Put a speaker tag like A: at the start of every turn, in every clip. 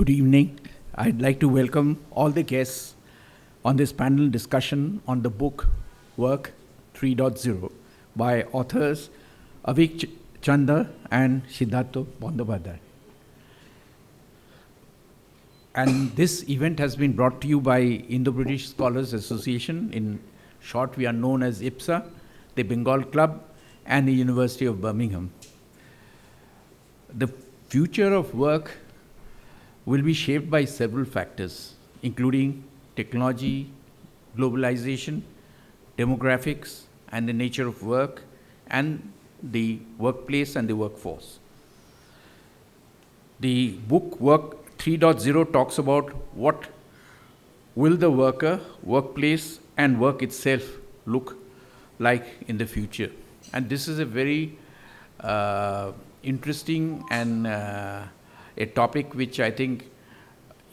A: Good evening. I'd like to welcome all the guests on this panel discussion on the book Work 3.0 by authors Avik Chanda and Siddhartha Bandyopadhyay. And this event has been brought to you by Indo-British Scholars Association. In short, we are known as IPSA, the Bengal Club, and the University of Birmingham. The future of work will be shaped by several factors, including technology, globalization, demographics, and the nature of work, and the workplace and the workforce. The book Work 3.0 talks about what will the worker, workplace, and work itself look like in the future. And this is a very interesting and a topic which I think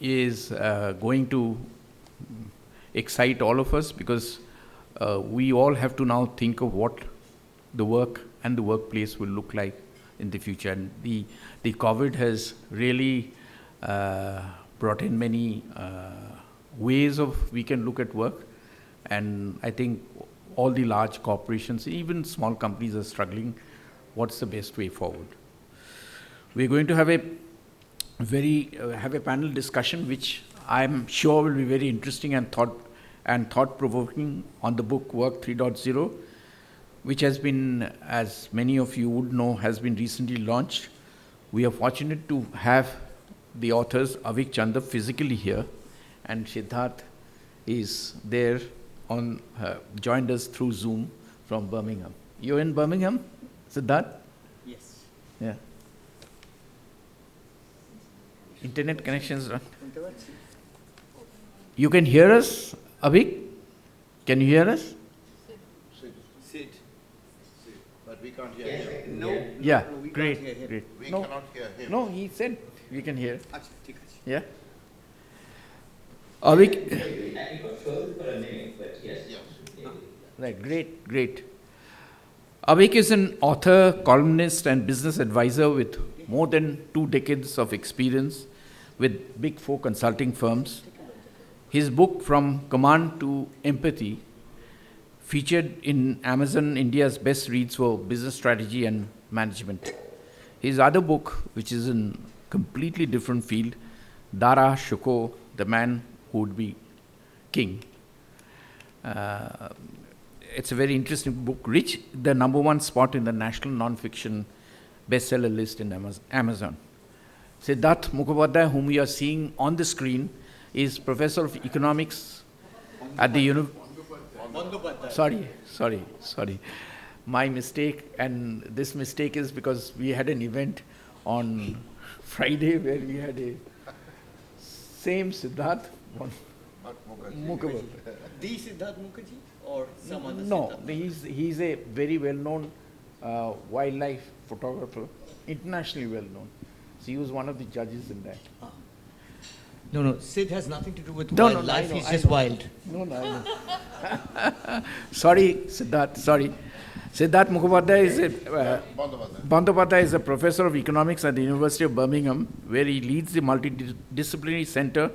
A: is going to excite all of us, because we all have to now think of what the work and the workplace will look like in the future. And the COVID has really brought in many ways of we can look at work, and I think all the large corporations, even small companies, are struggling. What's the best way forward? We're going to have a panel discussion, which I'm sure will be very interesting and thought-provoking on the book Work 3.0, which has been, as many of you would know, has been recently launched. We are fortunate to have the authors Avik Chanda physically here, and Siddhartha is there joined us through Zoom from Birmingham. You're in Birmingham, Siddhartha?
B: Yes.
A: Yeah. Internet connections. You can hear us, Avik? Can you hear us?
C: Sit. But we can't hear him.
B: No.
A: Yeah,
B: we
A: great,
B: can't hear him.
A: great.
C: We
A: No,
C: cannot hear him.
A: no, he said we can hear.
B: Achha, theek hai.
A: Yeah. Avik,
D: I got frozen for a minute, but yes.
A: right, great. Avik is an author, columnist, and business advisor with more than 2 decades of experience with Big Four consulting firms. His book, From Command to Empathy, featured in Amazon India's best reads for business strategy and management. His other book, which is in completely different field, Dara Shoko, The Man Who Would Be King. It's a very interesting book, reached the #1 spot in the national non-fiction bestseller list in Amazon. Siddhartha Mukhopadhyay, whom you are seeing on the screen, is professor of economics at the University. Sorry. My mistake, and this mistake is because we had an event on Friday where we had a same Siddhartha Mukhopadhyay.
B: The Siddhartha Mukherjee or some other
A: No,
B: Siddhartha?
A: he's a very well-known wildlife photographer, internationally well-known. So he was one of the judges in that.
B: No, Sid has nothing to do with
A: No,
B: wildlife.
A: I know,
B: He's
A: I
B: just
A: know.
B: wild.
A: No, I know. Sorry, Siddhartha, sorry. Siddhartha Mukhopadhyay Bandyopadhyay is a professor of economics at the University of Birmingham, where he leads the multidisciplinary Center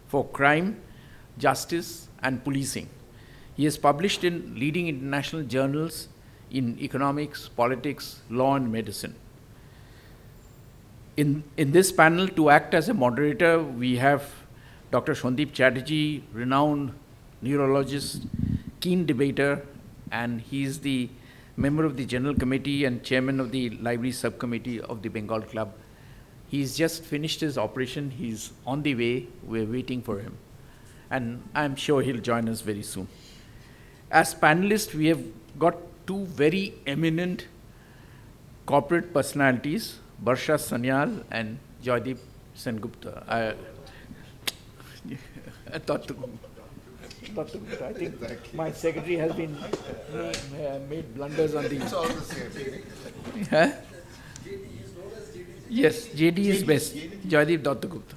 A: for Crime, Justice, and Policing. He has published in leading international journals in economics, politics, law, and medicine. In this panel, to act as a moderator, we have Dr. Sandip Chatterjee, renowned neurologist, keen debater, and he is the member of the General Committee and chairman of the Library Subcommittee of the Bengal Club. He's just finished his operation. He's on the way. We're waiting for him. And I'm sure he'll join us very soon. As panelists, we have got 2 very eminent corporate personalities, Barsha Sanyal and Joydeep Gupta. I think my secretary has been made blunders on these.
C: It's all the same.
A: Huh? Yes, JD is best. Joydeep Gupta.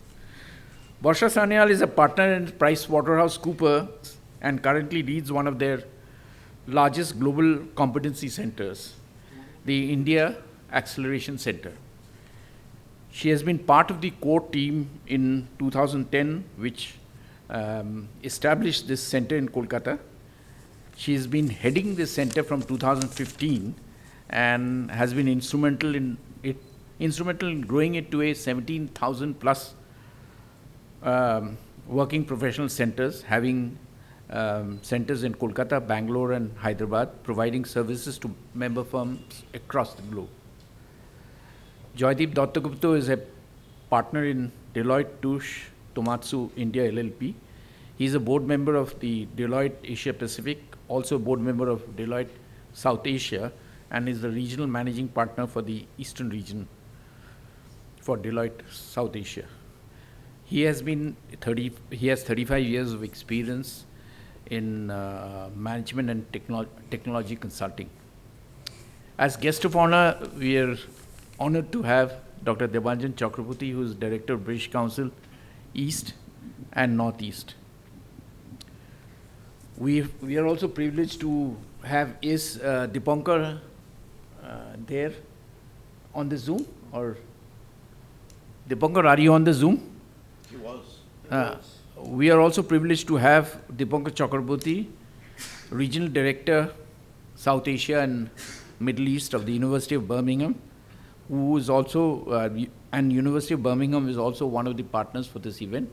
A: Barsha Sanyal is a partner in PricewaterhouseCoopers and currently leads one of their largest global competency centers, the India Acceleration Center. She has been part of the core team in 2010, which established this center in Kolkata. She has been heading this center from 2015 and has been instrumental in growing it to a 17,000 plus working professional centers, having centers in Kolkata, Bangalore, and Hyderabad, providing services to member firms across the globe. Joydeep Gupta is a partner in Deloitte, Touche, Tohmatsu, India LLP. He is a board member of the Deloitte Asia Pacific, also a board member of Deloitte South Asia, and is the regional managing partner for the Eastern region for Deloitte South Asia. He has 35 years of experience in management and technology consulting. As guest of honor, we are honored to have Dr. Devanjan Chakraborty, who is Director of British Council East and Northeast. We are also privileged to have Dipankar there on the Zoom, or Dipankar, are you on the Zoom?
C: He was.
A: We are also privileged to have Dipankar Chakraborty, Regional Director, South Asia and Middle East of the University of Birmingham, who is also, and University of Birmingham is also one of the partners for this event.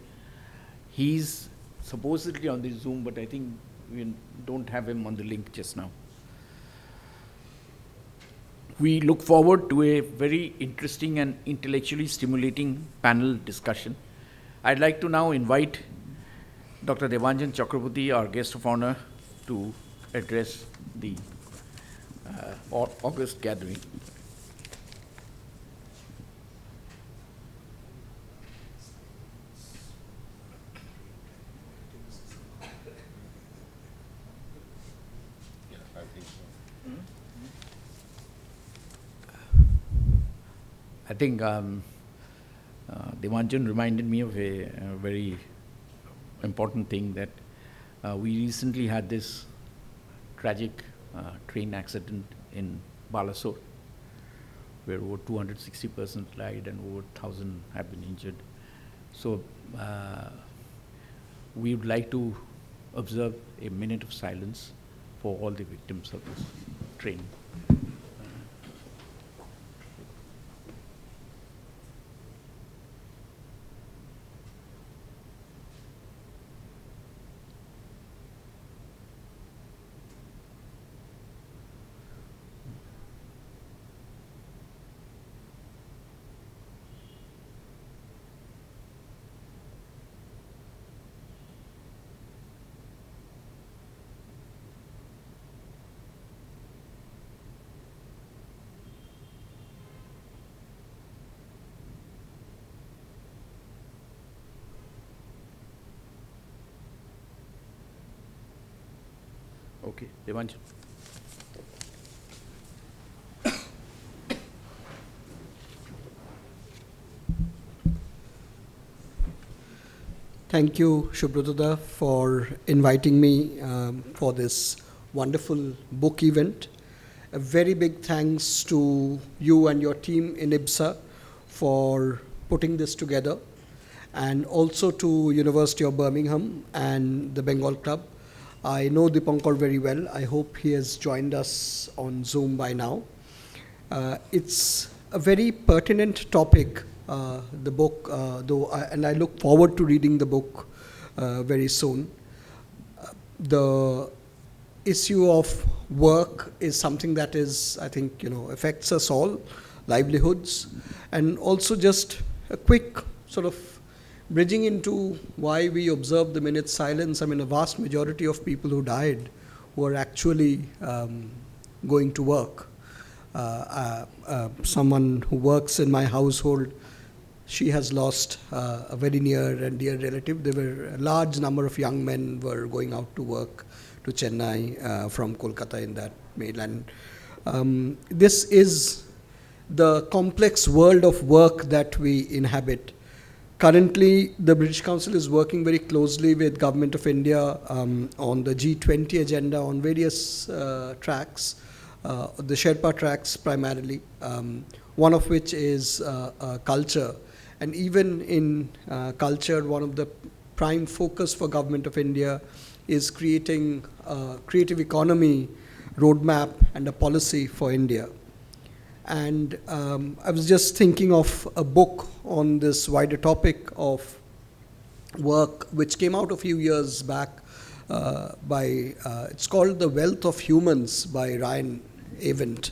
A: He's supposedly on the Zoom, but I think we don't have him on the link just now. We look forward to a very interesting and intellectually stimulating panel discussion. I'd like to now invite Dr. Devanjan Chakraborty, our guest of honor, to address the August gathering.
C: I think so.
A: I think Devanjan reminded me of a very important thing, that we recently had this tragic train accident in Balasore, where over 260 persons died and over 1,000 have been injured. So we would like to observe a minute of silence for all the victims of this train. Okay, Devanjan.
E: Thank you, Subhrata, for inviting me for this wonderful book event. A very big thanks to you and your team in IBSA for putting this together, and also to University of Birmingham and the Bengal Club. I know Dipankar very well. I hope he has joined us on Zoom by now. It's a very pertinent topic, the book, and I look forward to reading the book very soon. The issue of work is something that is, I think, affects us all, livelihoods, and also just a quick sort of bridging into why we observe the minute silence. I mean, a vast majority of people who died were actually going to work. Someone who works in my household, she has lost a very near and dear relative. There were a large number of young men were going out to work to Chennai from Kolkata in that mainland. This is the complex world of work that we inhabit. Currently, the British Council is working very closely with Government of India on the G20 agenda on various tracks, the Sherpa tracks primarily. one of which is culture. And even in culture, one of the prime focus for Government of India is creating a creative economy roadmap and a policy for India. And I was just thinking of a book on this wider topic of work which came out a few years back it's called The Wealth of Humans by Ryan Avent.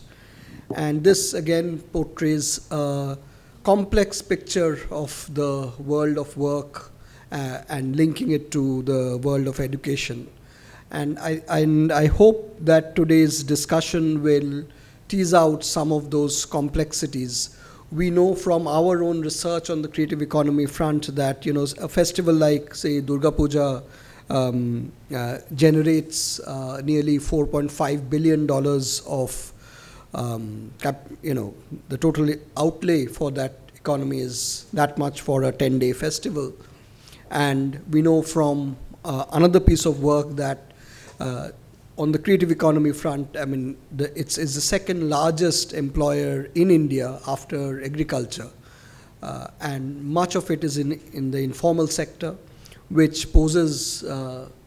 E: And this again portrays a complex picture of the world of work and linking it to the world of education. And I hope that today's discussion will tease out some of those complexities. We know from our own research on the creative economy front that a festival like, say, Durga Puja generates nearly $4.5 billion of the total outlay for that economy is that much for a 10-day festival. And we know from another piece of work that on the creative economy front, it's the second largest employer in India after agriculture. And much of it is in the informal sector, which poses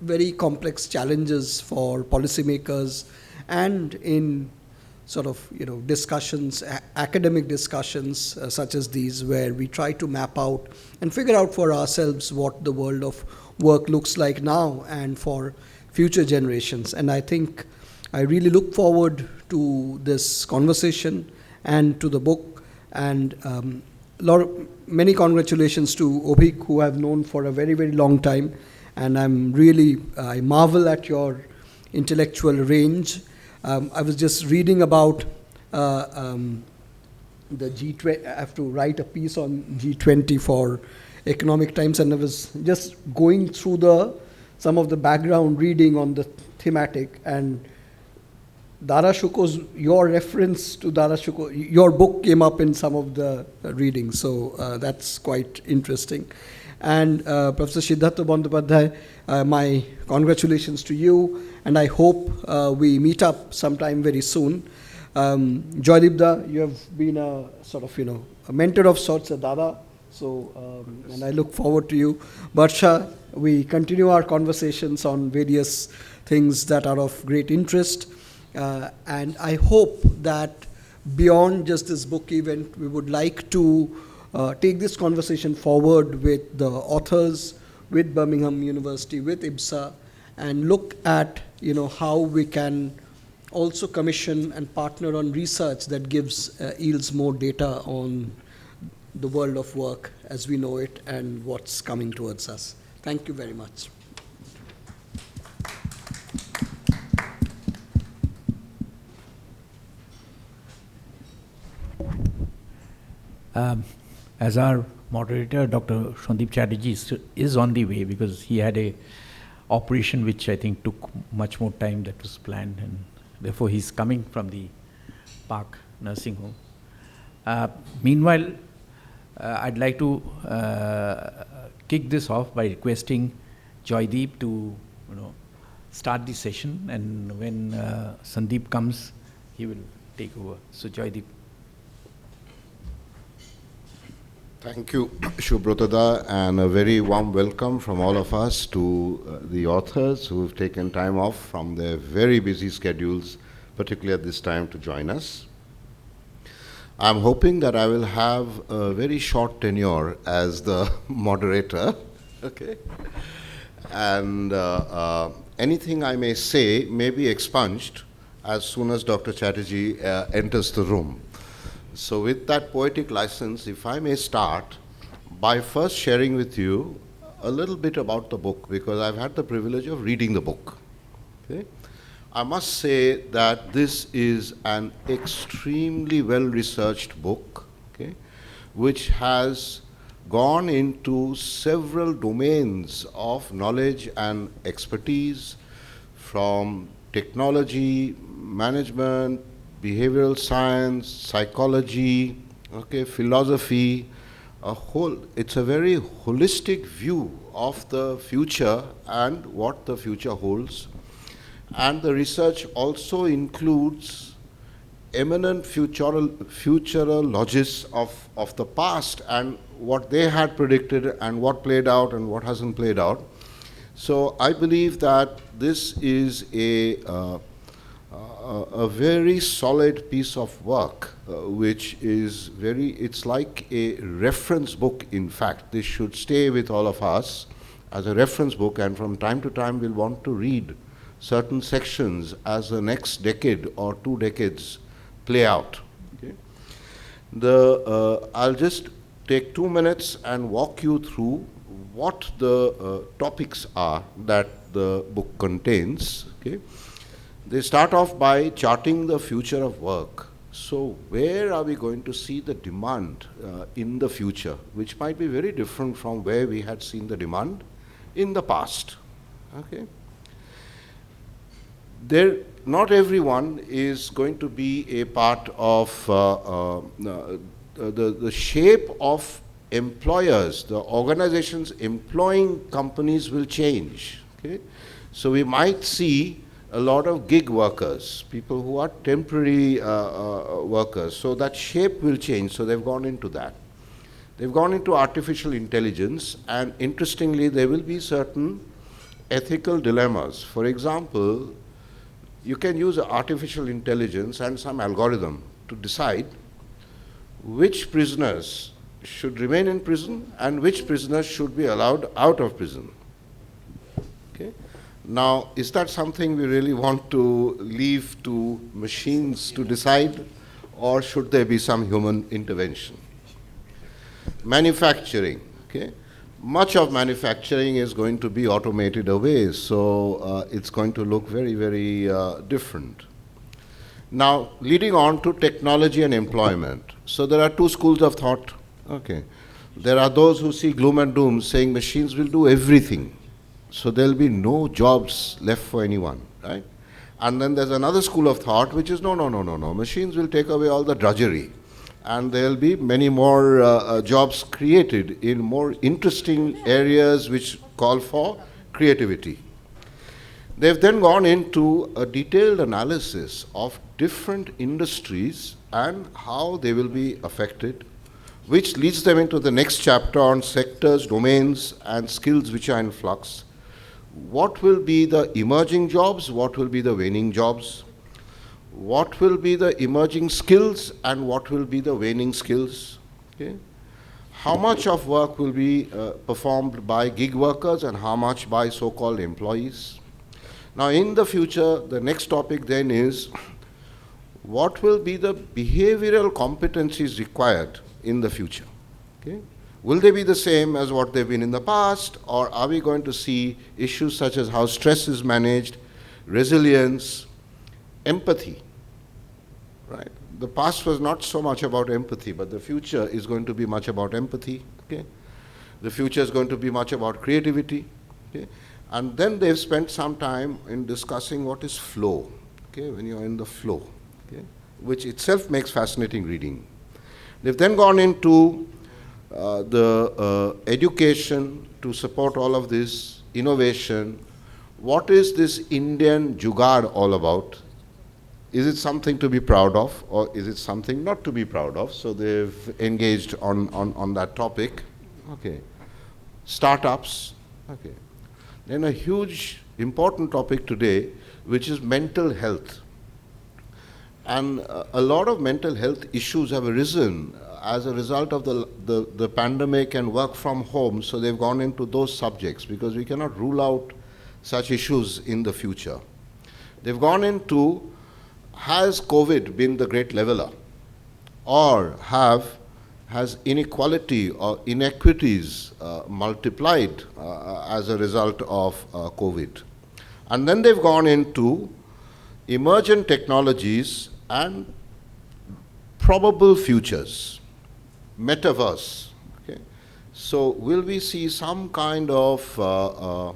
E: very complex challenges for policymakers and in sort of discussions, academic discussions such as these, where we try to map out and figure out for ourselves what the world of work looks like now and for future generations. And I think I really look forward to this conversation and to the book. And many congratulations to Avik, who I've known for a very, very long time. And I marvel at your intellectual range. I was just reading about the G20. I have to write a piece on G20 for Economic Times, and I was just going through some of the background reading on the thematic, and your reference to Darashuko, your book came up in some of the readings, so that's quite interesting. And Professor Siddhartha Bandyopadhyay, my congratulations to you, and I hope we meet up sometime very soon. Joydeep, you have been a sort of, a mentor of sorts, a Dada, so, and I look forward to you. Barsha, we continue our conversations on various things that are of great interest, and I hope that beyond just this book event, we would like to take this conversation forward with the authors, with Birmingham University, with IBSA, and look at how we can also commission and partner on research that yields more data on the world of work as we know it and what's coming towards us. Thank you very much.
A: As our moderator, Dr. Sandip Chatterjee is on the way, because he had a operation which I think took much more time that was planned, and therefore he's coming from the Park Nursing Home. Meanwhile, I'd like to kick this off by requesting Joydeep to start the session, and when Sandip comes, he will take over. So Joydeep.
C: Thank you, Shubhrotada, and a very warm welcome from all of us to the authors who have taken time off from their very busy schedules, particularly at this time, to join us. I'm hoping that I will have a very short tenure as the moderator, okay? And anything I may say may be expunged as soon as Dr. Chatterjee enters the room. So with that poetic license, if I may start by first sharing with you a little bit about the book, because I've had the privilege of reading the book. Okay? I must say that this is an extremely well-researched book, okay, which has gone into several domains of knowledge and expertise, from technology, management, behavioral science, psychology, okay, philosophy, it's a very holistic view of the future and what the future holds. And the research also includes eminent futurologists of the past and what they had predicted and what played out and what hasn't played out. So I believe that this is a very solid piece of work, which is it's like a reference book, in fact. This should stay with all of us as a reference book, and from time to time we'll want to read certain sections as the next decade or 2 decades play out. Okay? I'll just take 2 minutes and walk you through what the topics are that the book contains. Okay? They start off by charting the future of work. So where are we going to see the demand in the future, which might be very different from where we had seen the demand in the past. Okay? Not everyone is going to be a part of the shape of employers. The organizations employing companies will change. Okay? So we might see a lot of gig workers, people who are temporary workers. So that shape will change. So they've gone into that. They've gone into artificial intelligence, and interestingly, there will be certain ethical dilemmas. For example, you can use artificial intelligence and some algorithm to decide which prisoners should remain in prison and which prisoners should be allowed out of prison. Okay? Now, is that something we really want to leave to machines to decide, or should there be some human intervention? Manufacturing. Okay? Much of manufacturing is going to be automated away, so it's going to look very, very different. Now, leading on to technology and employment. So there are 2 schools of thought. Okay. There are those who see gloom and doom, saying machines will do everything. So there will be no jobs left for anyone, right? And then there's another school of thought which is no. Machines will take away all the drudgery. And there will be many more jobs created in more interesting areas which call for creativity. They've then gone into a detailed analysis of different industries and how they will be affected, which leads them into the next chapter on sectors, domains, and skills which are in flux. What will be the emerging jobs? What will be the waning jobs? What will be the emerging skills and what will be the waning skills? Okay? How much of work will be performed by gig workers and how much by so-called employees? Now, in the future, the next topic then is what will be the behavioral competencies required in the future? Okay? Will they be the same as what they've been in the past, or are we going to see issues such as how stress is managed, resilience, empathy, right? The past was not so much about empathy, but the future is going to be much about empathy, okay? The future is going to be much about creativity, okay? And then they've spent some time in discussing what is flow, okay? When you're in the flow, okay? Which itself makes fascinating reading. They've then gone into the education to support all of this, innovation. What is this Indian jugaad all about? Is it something to be proud of, or is it something not to be proud of? So they've engaged on that topic. Okay. Startups. Okay. Then a huge, important topic today, which is mental health. And a lot of mental health issues have arisen as a result of the pandemic and work from home. So they've gone into those subjects because we cannot rule out such issues in the future. They've gone into, has COVID been the great leveler, or has inequality or inequities multiplied as a result of COVID? And then they've gone into emergent technologies and probable futures, metaverse. Okay? So will we see some kind of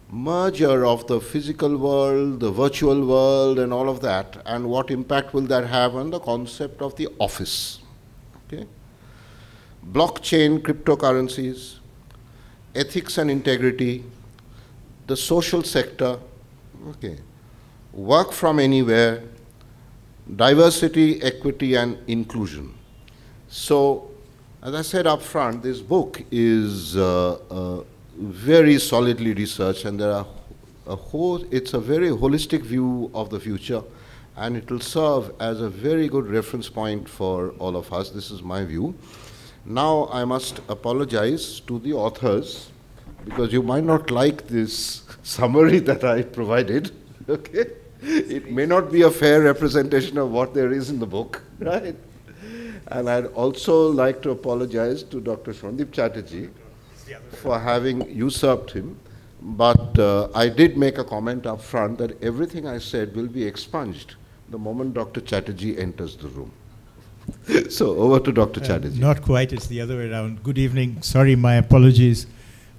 C: merger of the physical world, the virtual world, and all of that, and what impact will that have on the concept of the office? Okay? Blockchain, cryptocurrencies, ethics and integrity, the social sector, okay, work from anywhere, diversity, equity, and inclusion. So, as I said up front, this book is very solidly researched, and there are it's a very holistic view of the future, and it will serve as a very good reference point for all of us. This is my view. Now, I must apologize to the authors, because you might not like this summary that I provided, okay? It may not be a fair representation of what there is in the book, right? And I'd also like to apologize to Dr. Sandip Chatterjee for having usurped him. But I did make a comment up front that everything I said will be expunged the moment Dr. Chatterjee enters the room. So over to Dr. Chatterjee.
F: Not quite, it's the other way around. Good evening, sorry, my apologies.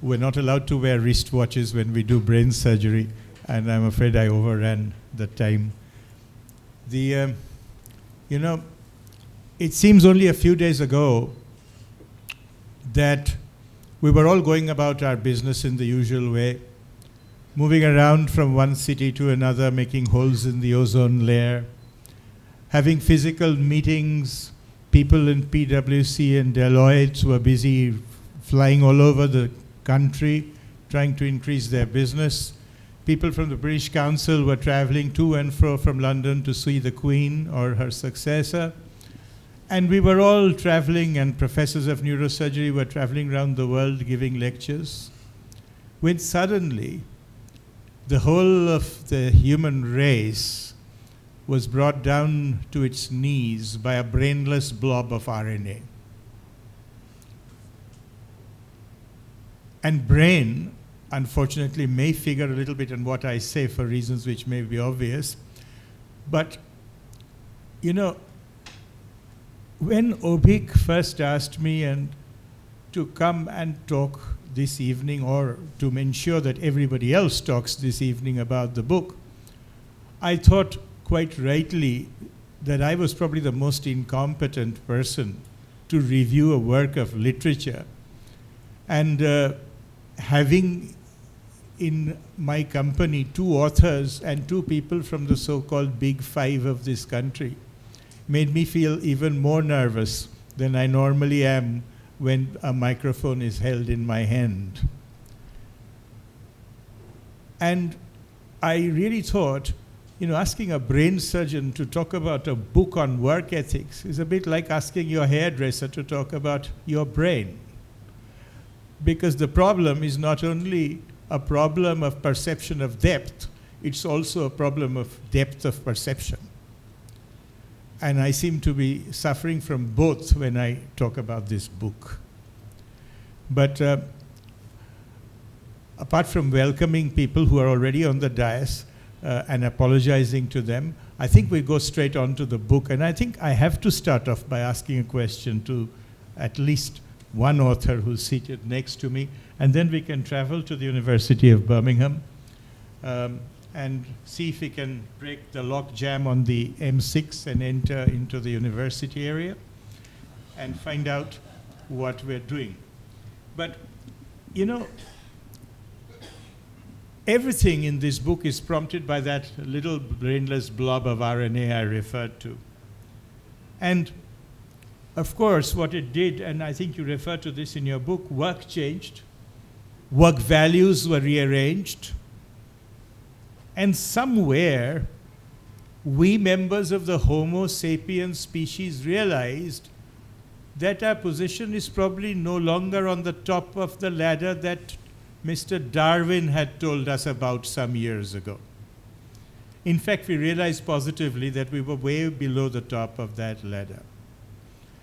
F: We're not allowed to wear wristwatches when we do brain surgery, and I'm afraid I overran the time. You know, it seems only a few days ago that we were all going about our business in the usual way, moving around from one city to another, making holes in the ozone layer, having physical meetings. People in PwC and Deloitte were busy flying all over the country, trying to increase their business. People from the British Council were traveling to and fro from London to see the Queen or her successor. And we were all traveling, and professors of neurosurgery were traveling around the world giving lectures, when suddenly the whole of the human race was brought down to its knees by a brainless blob of RNA. And brain, unfortunately, may figure a little bit on what I say for reasons which may be obvious. But, you know, when Avik first asked me to come and talk this evening, or to ensure that everybody else talks this evening about the book, I thought quite rightly that I was probably the most incompetent person to review a work of literature. And having in my company 2 authors and 2 people from the so-called Big Five of this country made me feel even more nervous than I normally am when a microphone is held in my hand. And I really thought, you know, asking a brain surgeon to talk about a book on work ethics is a bit like asking your hairdresser to talk about your brain. Because the problem is not only a problem of perception of depth, it's also a problem of depth of perception. And I seem to be suffering from both when I talk about this book. But apart from welcoming people who are already on the dais and apologizing to them, I think we go straight on to the book. And I think I have to start off by asking a question to at least one author who's seated next to me, and then we can travel to the University of Birmingham and see if we can break the lock jam on the M6 and enter into the university area and find out what we're doing. But, you know, everything in this book is prompted by that little brainless blob of RNA I referred to. And of course, what it did, and I think you refer to this in your book, work changed, work values were rearranged, and somewhere we members of the Homo sapiens species realized that our position is probably no longer on the top of the ladder that Mr. Darwin had told us about some years ago. In fact, we realized positively that we were way below the top of that ladder.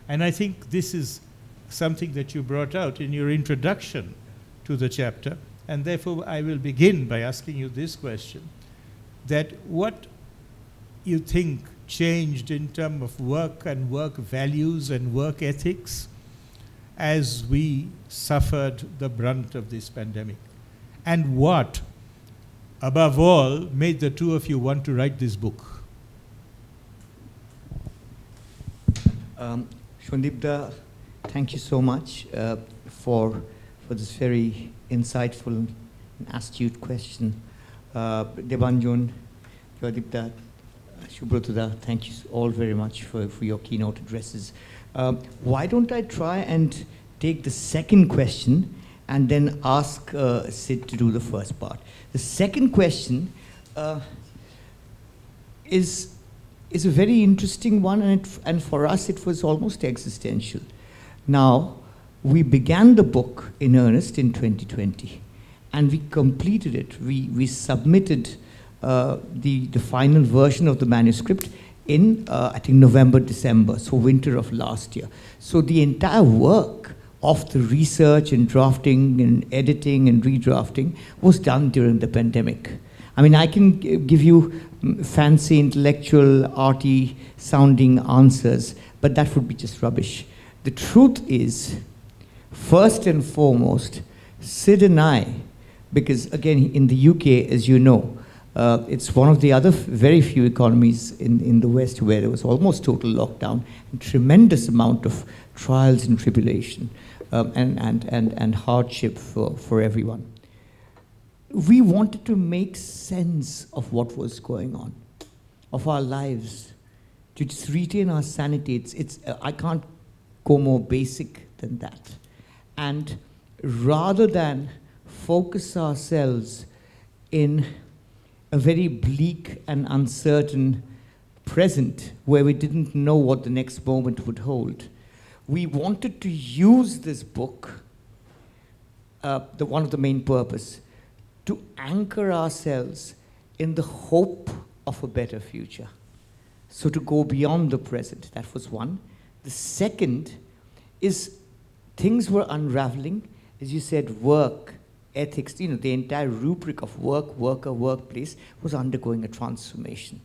F: And I think this is something that you brought out in your introduction to the chapter, and therefore I will begin by asking you this question, that what you think changed in terms of work and work values and work ethics as we suffered the brunt of this pandemic? And what, above all, made the two of you want to write this book?
B: Joydeep, thank you so much for this very insightful and astute question. Debanjan, Joydeep, Subhrata, thank you all very much for your keynote addresses. Why don't I try and take the second question and then ask Sid to do the first part. The second question is a very interesting one, and for us it was almost existential. Now, we began the book in earnest in 2020, and we completed it. We submitted the final version of the manuscript in, I think, November, December, so winter of last year. So the entire work of the research and drafting and editing and redrafting was done during the pandemic. I mean, I can give you fancy, intellectual, arty sounding answers, but that would be just rubbish. The truth is, first and foremost, Sid and I, because again, in the UK, as you know, it's one of the other very few economies in the West where there was almost total lockdown and tremendous amount of trials and tribulation and hardship for everyone. We wanted to make sense of what was going on, of our lives, to just retain our sanity. I can't go more basic than that. And rather than focus ourselves in a very bleak and uncertain present where we didn't know what the next moment would hold, we wanted to use this book, one of the main purpose, to anchor ourselves in the hope of a better future. So to go beyond the present, that was one. The second is things were unraveling. As you said, work, ethics, the entire rubric of work, worker, workplace was undergoing a transformation.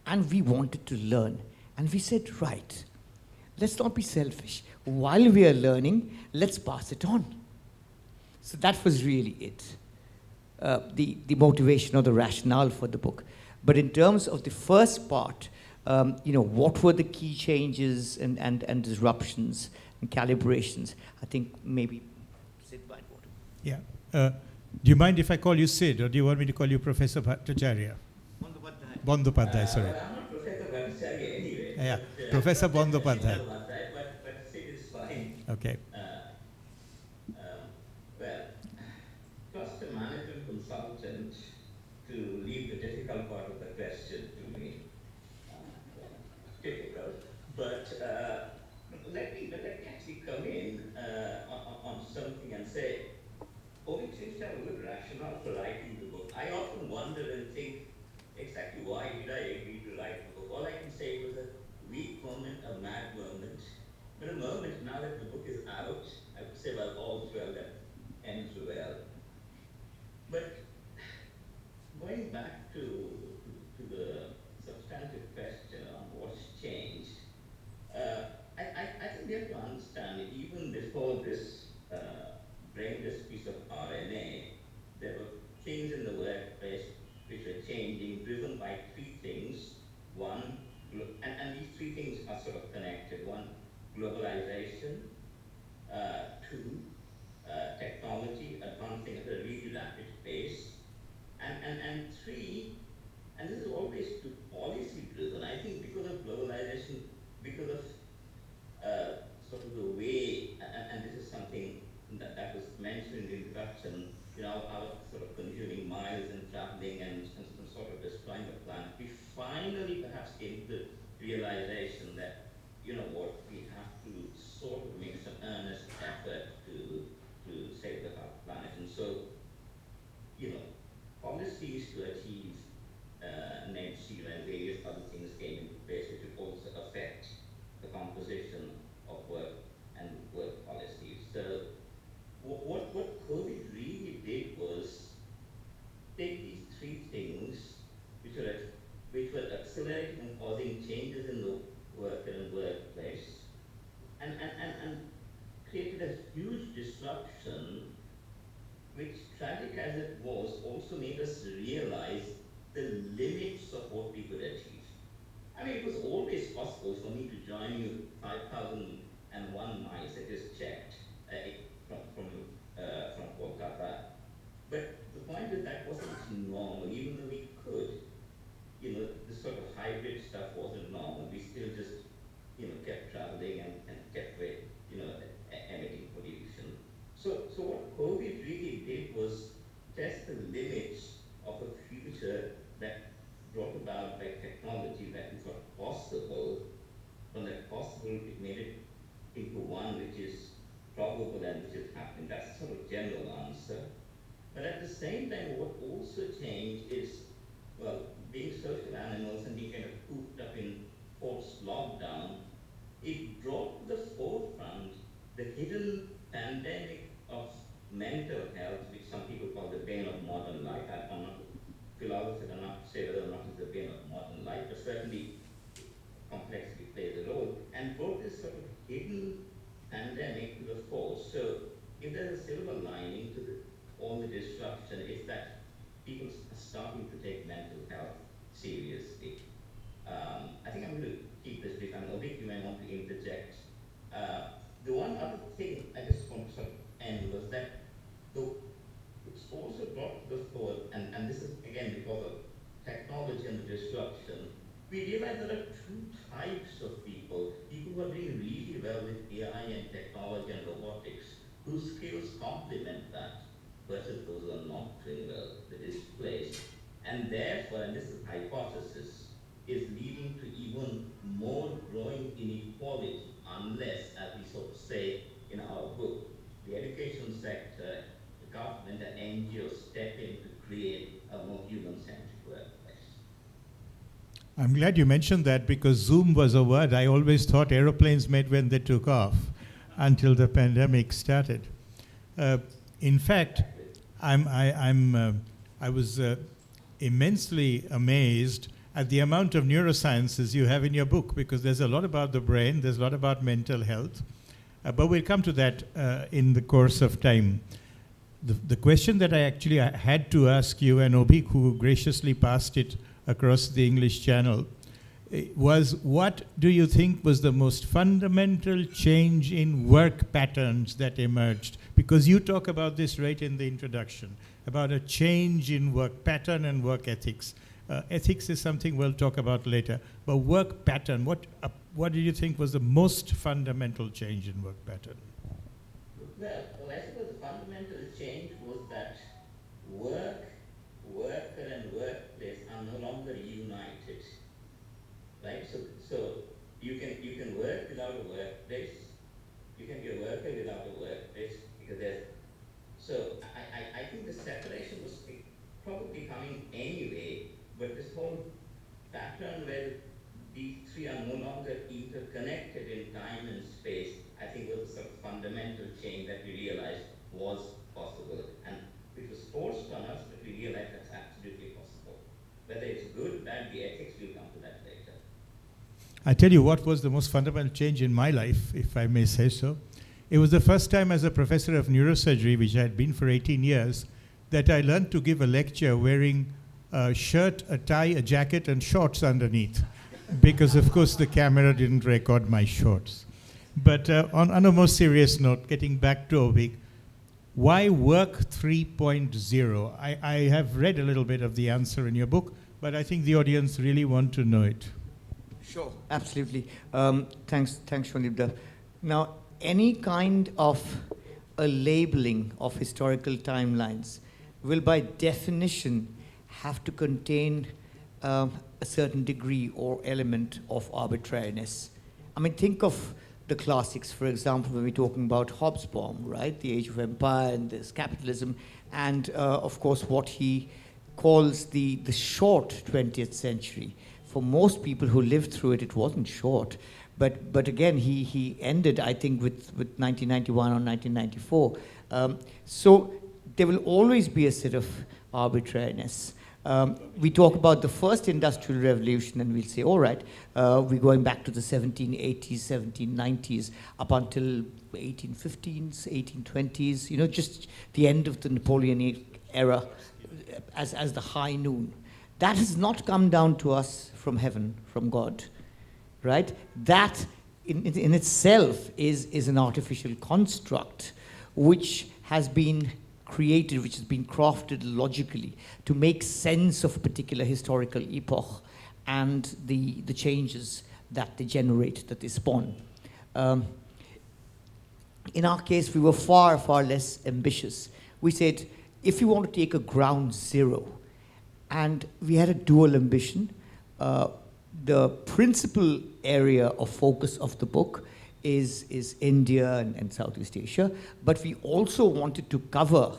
B: And we wanted to learn. And we said, right, let's not be selfish. While we are learning, let's pass it on. So that was really it. The motivation or the rationale for the book. But in terms of the first part, what were the key changes and disruptions and calibrations? I think maybe Sid might want to.
F: Yeah. Do you mind if I call you Sid, or do you want me to call you Professor Bhattacharya? Bandyopadhyay, sorry.
D: I'm not Professor Bhattacharya anyway.
F: Yeah,
D: But,
F: Professor Bandyopadhyay.
D: but Sid is fine.
F: Okay.
D: Well, trust a management consultant to leave the difficult part of the question to me. Typical. But let me actually come in on something and say, Avik seems to have a good rationale for writing the book. I often wonder and think, exactly why did I agree to write the book? All I can say it was a weak moment, a mad moment. But a moment, now that the book is out, I would say, well, all's well that ends well. But going back to the substantive question on what's changed, I think we have to understand, even before this brainless piece of RNA, there were things in the workplace which were changing, driven by three things. One, and these three things are sort of connected. One, globalization. Two, technology advancing at a really rapid pace. And three, and this is always policy driven, I think because of globalization, because of sort of the way, and this is something that was mentioned in the introduction, our sort of consuming miles and traveling and sort of destroying the planet, we finally perhaps came to the realization that, we have to sort of make some earnest effort to save the planet. And so, policies to achieve net zero and various other things came into place, which would also affect the composition of work and work policies. So what COVID really did was take these three things which were accelerating and causing changes in the worker and workplace and created a huge disruption, which, tragic as it was, also made us realize the limits of what we could achieve. I mean, it was always possible for me to join you 5,001 miles, I just checked, from Kolkata. But the point is that wasn't normal, even though we could. The sort of hybrid into one which is probable and which is happening. That's sort of general answer. But at the same time, what also changed is, well, being social animals and being kind of cooped up in forced lockdown, it brought to the forefront the hidden pandemic of mental health, which some people call the bane of modern life. I'm not a philosopher enough to say whether or not it's the bane of modern life, but certainly complexity plays a role, and brought this sort of hidden pandemic to the fore. So if there's a silver lining to all the disruption, it's that people are starting to take mental health seriously. I think I'm going to keep this brief. I mean, Avik, you may want to interject. The one other thing I just want to sort of end was that it's also brought to the fore, and this is again because of technology and the disruption, we realize there are two types of people who are doing really well with AI and technology and robotics, whose skills complement that, versus those who are not doing well, the displaced. And therefore, and this is hypothesis, is leading to even more growing inequality unless, as we sort of say in our book, the education sector, the government and NGOs step in to create a more human-centric workplace.
F: I'm glad you mentioned that, because Zoom was a word I always thought aeroplanes made when they took off until the pandemic started. In fact, I was immensely amazed at the amount of neurosciences you have in your book, because there's a lot about the brain, there's a lot about mental health, but we'll come to that in the course of time. The question that I actually had to ask you, and Avik, who graciously passed it across the English Channel, was what do you think was the most fundamental change in work patterns that emerged? Because you talk about this right in the introduction, about a change in work pattern and work ethics. Ethics is something we'll talk about later, but work pattern, what do you think was the most fundamental change in work pattern?
D: Well, I suppose the fundamental change was that worker and workplace are no longer united, right? So you can work without a workplace, you can be a worker without a workplace, because there's, so I think the separation was probably coming anyway, but this whole pattern where these three are no longer interconnected in time and space, I think was a sort of fundamental change that we realized was possible. And it was forced on us, but we realized that's absolutely possible. Whether it's good, bad, the ethics, we'll come to that later.
F: I tell you what was the most fundamental change in my life, if I may say so. It was the first time as a professor of neurosurgery, which I had been for 18 years, that I learned to give a lecture wearing a shirt, a tie, a jacket, and shorts underneath. Because, of course, the camera didn't record my shorts. But on a more serious note, getting back to Avik, why work 3.0? I have read a little bit of the answer in your book, but I think the audience really want to know it.
B: Sure, absolutely. Thanks, Joydeep. Now, any kind of a labeling of historical timelines will, by definition, have to contain a certain degree or element of arbitrariness. I mean, think of the classics, for example, when we're talking about Hobsbawm, right? The Age of Empire and this capitalism, and of course what he calls the short 20th century. For most people who lived through it, it wasn't short. But again, he ended, I think, with 1991 or 1994. So there will always be a sort of arbitrariness. We talk about the first industrial revolution and we'll say, all right, we're going back to the 1780s, 1790s, up until 1815s, 1820s, you know, just the end of the Napoleonic era as the high noon. That has not come down to us from heaven, from God, right? That in itself is an artificial construct which has been created, which has been crafted logically to make sense of a particular historical epoch and the changes that they generate, that they spawn. In our case, we were far, far less ambitious. We said, if you want to take a ground zero, and we had a dual ambition. The principal area of focus of the book is India and Southeast Asia, but we also wanted to cover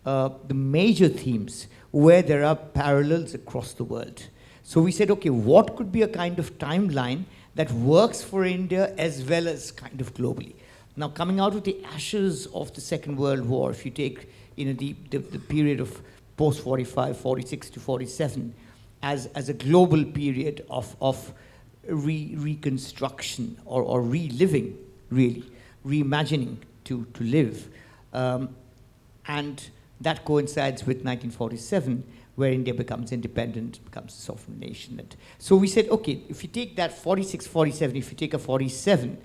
B: the major themes where there are parallels across the world. So we said, okay, what could be a kind of timeline that works for India as well as kind of globally? Now, coming out of the ashes of the Second World War, if you take the period of post-45, 46 to 47, as a global period of reconstruction or reliving, really, reimagining to live. And that coincides with 1947, where India becomes independent, becomes a sovereign nation. And so we said, okay, if you take that 46, 47, if you take a 47,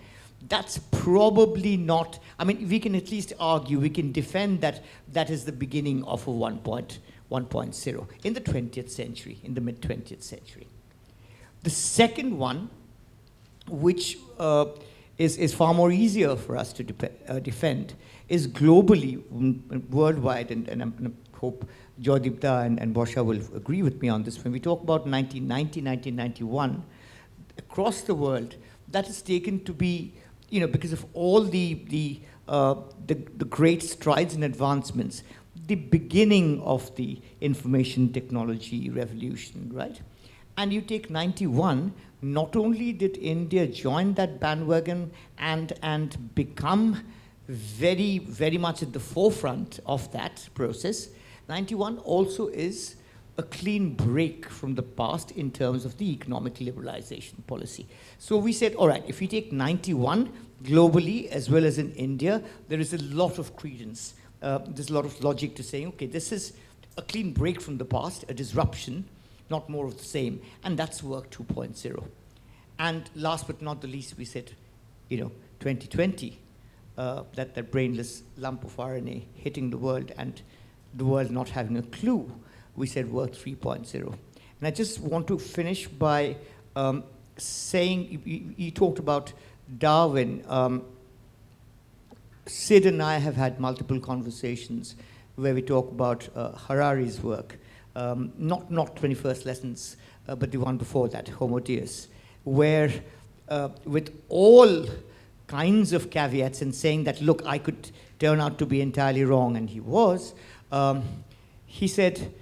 B: that's probably not, I mean, we can at least argue, we can defend that that is the beginning of a 1.0 in the 20th century, in the mid-20th century. The second one, which is far more easier for us to defend, is globally, worldwide, and I hope Joydeep and Barsha will agree with me on this. When we talk about 1990, 1991, across the world, that is taken to be, because of all the great strides and advancements, the beginning of the information technology revolution, right? And you take 91, not only did India join that bandwagon and become very, very much at the forefront of that process, 91 also is a clean break from the past in terms of the economic liberalization policy. So we said, all right, if we take 91 globally as well as in India, there is a lot of credence. There's a lot of logic to saying, okay, this is a clean break from the past, a disruption, not more of the same, and that's work 2.0. And last but not the least, we said, 2020, that brainless lump of RNA hitting the world and the world not having a clue, we said work 3.0. And I just want to finish by saying, you talked about Darwin. Sid and I have had multiple conversations where we talk about Harari's work, not 21st Lessons, but the one before that, Homo Deus, where with all kinds of caveats and saying that, look, I could turn out to be entirely wrong, and he was, he said,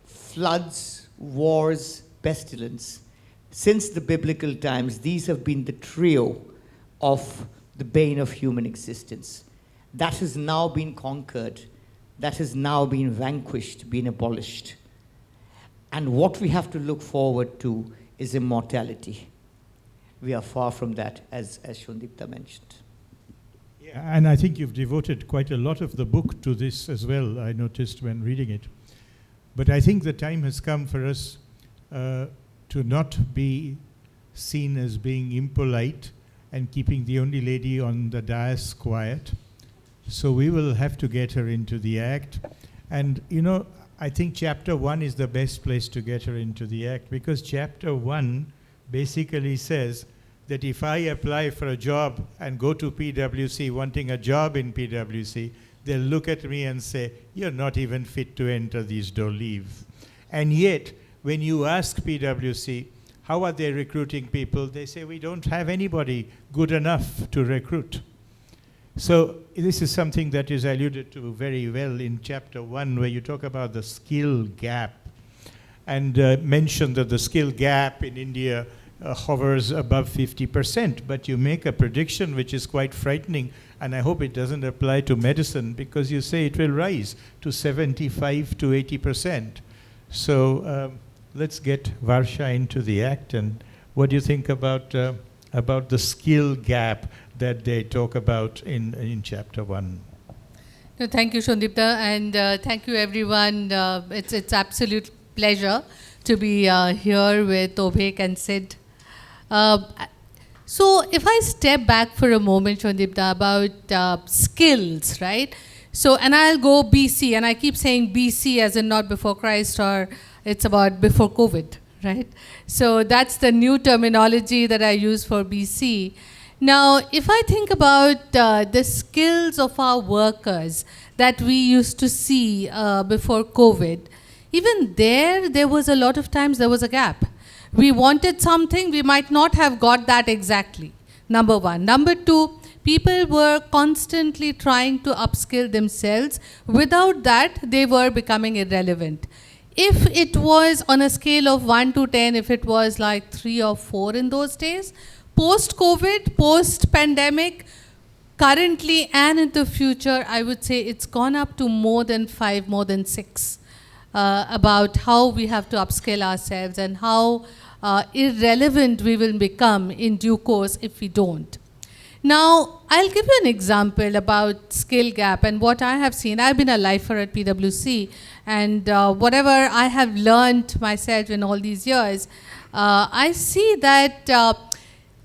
B: floods, wars, pestilence, since the biblical times, these have been the trio of the bane of human existence. That has now been conquered. That has now been vanquished, been abolished. And what we have to look forward to is immortality. We are far from that, as Sandip mentioned.
F: Yeah, and I think you've devoted quite a lot of the book to this as well, I noticed when reading it. But I think the time has come for us to not be seen as being impolite and keeping the only lady on the dais quiet. So we will have to get her into the act. And, I think chapter 1 is the best place to get her into the act, because chapter 1 basically says that if I apply for a job and go to PwC wanting a job in PwC, they'll look at me and say, you're not even fit to enter these door leave. And yet, when you ask PwC, how are they recruiting people? They say, we don't have anybody good enough to recruit. So this is something that is alluded to very well in chapter 1, where you talk about the skill gap and mention that the skill gap in India hovers above 50%. But you make a prediction which is quite frightening, and I hope it doesn't apply to medicine, because you say it will rise to 75 to 80%. So let's get Barsha into the act. And what do you think about the skill gap that they talk about in chapter 1?
G: No, thank you, Sandip, and thank you, everyone. It's absolute pleasure to be here with Avik and Sid. So if I step back for a moment, Sandip, about skills, right? So, and I'll go BC, and I keep saying BC as in not before Christ, or it's about before COVID, right? So that's the new terminology that I use for BC. Now, if I think about the skills of our workers that we used to see before COVID, even there was a lot of times there was a gap. We wanted something, we might not have got that exactly. Number one. Number two, people were constantly trying to upskill themselves. Without that, they were becoming irrelevant. If it was on a scale of 1 to 10, if it was like 3 or 4 in those days, post-COVID, post-pandemic, currently and in the future, I would say it's gone up to more than 5, more than 6, about how we have to upskill ourselves and how irrelevant we will become in due course if we don't. Now, I'll give you an example about skill gap and what I have seen. I've been a lifer at PwC, and whatever I have learned myself in all these years, I see that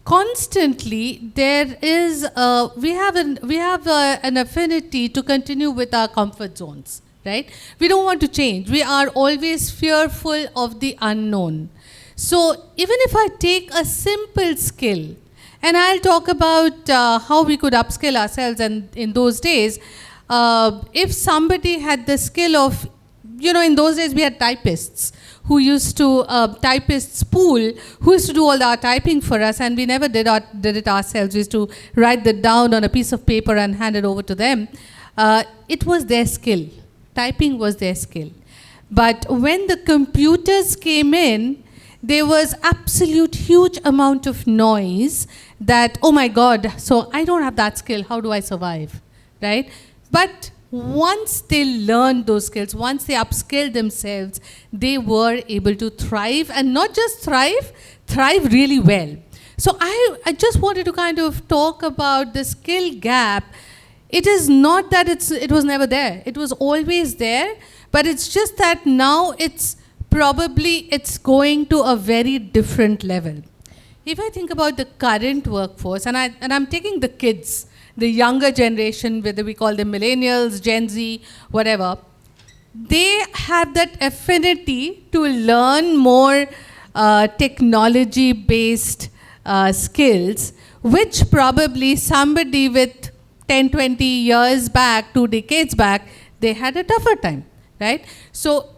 G: constantly there is, we have an affinity to continue with our comfort zones, right? We don't want to change. We are always fearful of the unknown. So even if I take a simple skill, and I'll talk about how we could upskill ourselves, and in those days, if somebody had the skill of, in those days we had typists who used to, typists pool, who used to do all our typing for us, and we never did it ourselves. We used to write that down on a piece of paper and hand it over to them. It was their skill. Typing was their skill. But when the computers came in, there was absolute huge amount of noise that, oh my God, so I don't have that skill, how do I survive, right? But once they learned those skills, once they upskilled themselves, they were able to thrive, and not just thrive really well. So I just wanted to kind of talk about the skill gap. It is not that it was never there. It was always there, but it's just that now it's going to a very different level. If I think about the current workforce, and I'm taking the kids, the younger generation, whether we call them millennials, Gen Z, whatever, they have that affinity to learn more technology-based skills, which probably somebody with 10, 20 years back, 2 decades back, they had a tougher time, right? So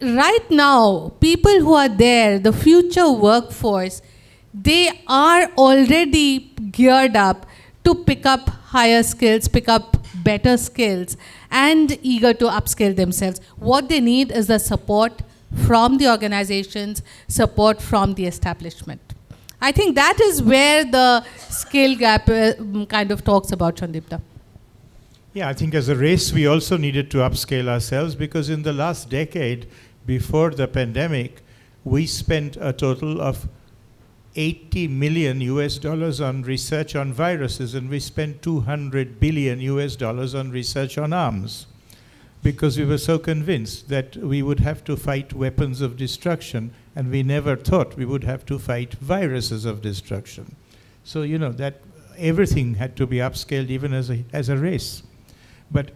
G: right now, people who are there, the future workforce, they are already geared up to pick up higher skills, pick up better skills, and eager to upskill themselves. What they need is the support from the organizations, support from the establishment. I think that is where the skill gap kind of talks about, Chandipta.
F: Yeah, I think as a race, we also needed to upscale ourselves, because in the last decade, before the pandemic, we spent a total of $80 million on research on viruses, and we spent $200 billion on research on arms, because we were so convinced that we would have to fight weapons of destruction, and we never thought we would have to fight viruses of destruction. So, that everything had to be upscaled, even as a race. But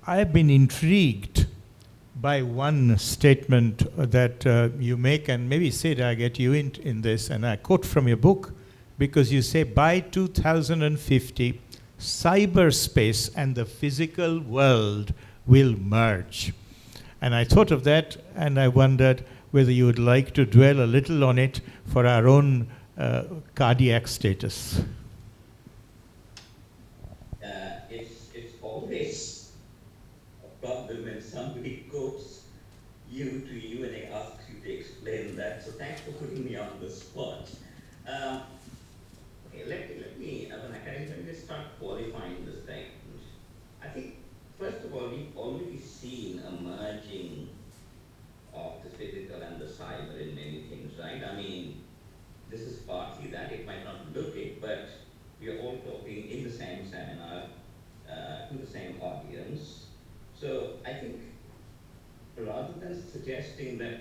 F: I've been intrigued by one statement that you make, and maybe Sid, I get you in this, and I quote from your book, because you say, by 2050, cyberspace and the physical world will merge. And I thought of that, and I wondered whether you would like to dwell a little on it for our own cardiac status.
D: It's always a problem when somebody quotes you to you and they ask you to explain that. So thanks for putting me on the spot. Okay, let me just start qualifying the statement. I think, first of all, we've already seen a merging of the physical and the cyber in many things, right? I mean, this is partly that. It might not look it, but we are all talking in the same seminar to the same audience. So I think rather than suggesting that,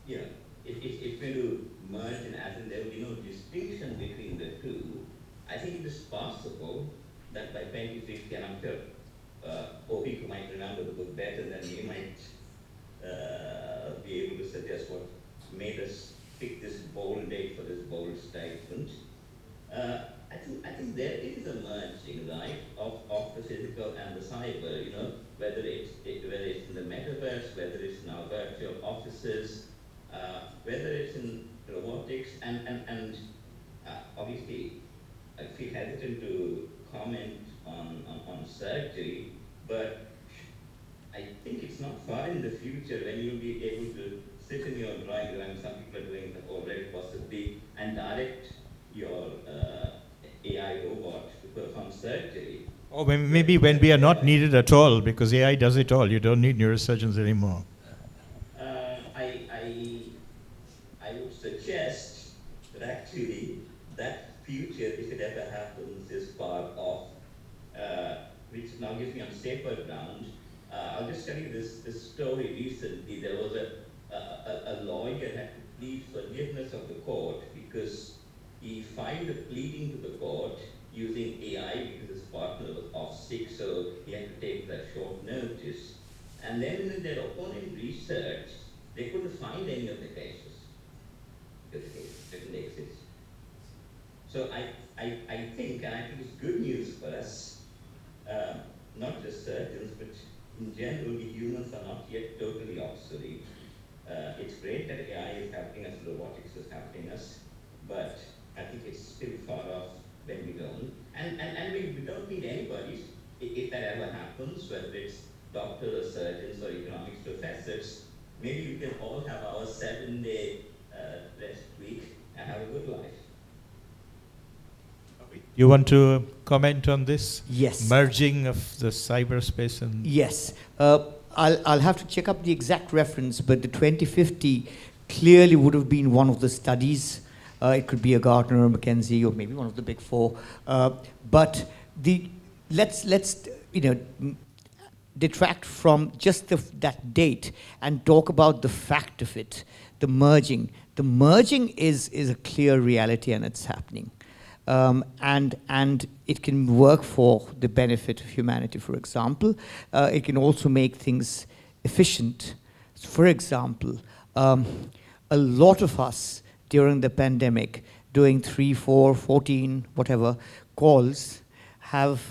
D: it's going to merge and as in there will be no distinction between the two, I think it is possible that by 2050, and I'm sure Avik, who might remember the book better than me, might be able to suggest what made us pick this bold date for this bold statement. I think there is a merging, right, of the physical and the cyber, whether it's in the metaverse, whether it's in our virtual offices, whether it's in robotics, and obviously I feel hesitant to comment on surgery, but I think it's not far in the future when you'll be able to sit in your drawing room, some people are doing that already possibly, and direct your AI robot to perform surgery.
F: Or maybe when we are not needed at all, because AI does it all. You don't need neurosurgeons anymore.
D: I would suggest that actually that future, if it ever happens, is far off, which now gives me on safer ground. I'll just tell you this story recently. There was a lawyer had to plead forgiveness of the court because he filed a pleading to the court using AI because his partner was off sick, so he had to take that short notice. And then in their opponent research, they couldn't find any of the cases. Because it didn't exist. So I think, and I think it's good news for us, not just surgeons, but in general, we humans are not yet totally obsolete. It's great that AI is helping us, robotics is helping us, but I think it's still far off when we don't. And we don't need anybody, if that ever happens, whether it's doctors or surgeons or economics professors, maybe we can all have our 7-day rest week and have a good life.
F: You want to comment on this?
B: Yes.
F: Merging of the cyberspace and...
B: Yes. I'll have to check up the exact reference, but the 2050 clearly would have been one of the studies. It could be a Gartner or McKinsey or maybe one of the big four. But let's detract from just that date and talk about the fact of it, the merging. The merging is a clear reality and it's happening. And it can work for the benefit of humanity, for example. It can also make things efficient. For example, a lot of us during the pandemic doing 3, 4, 14, whatever, calls have,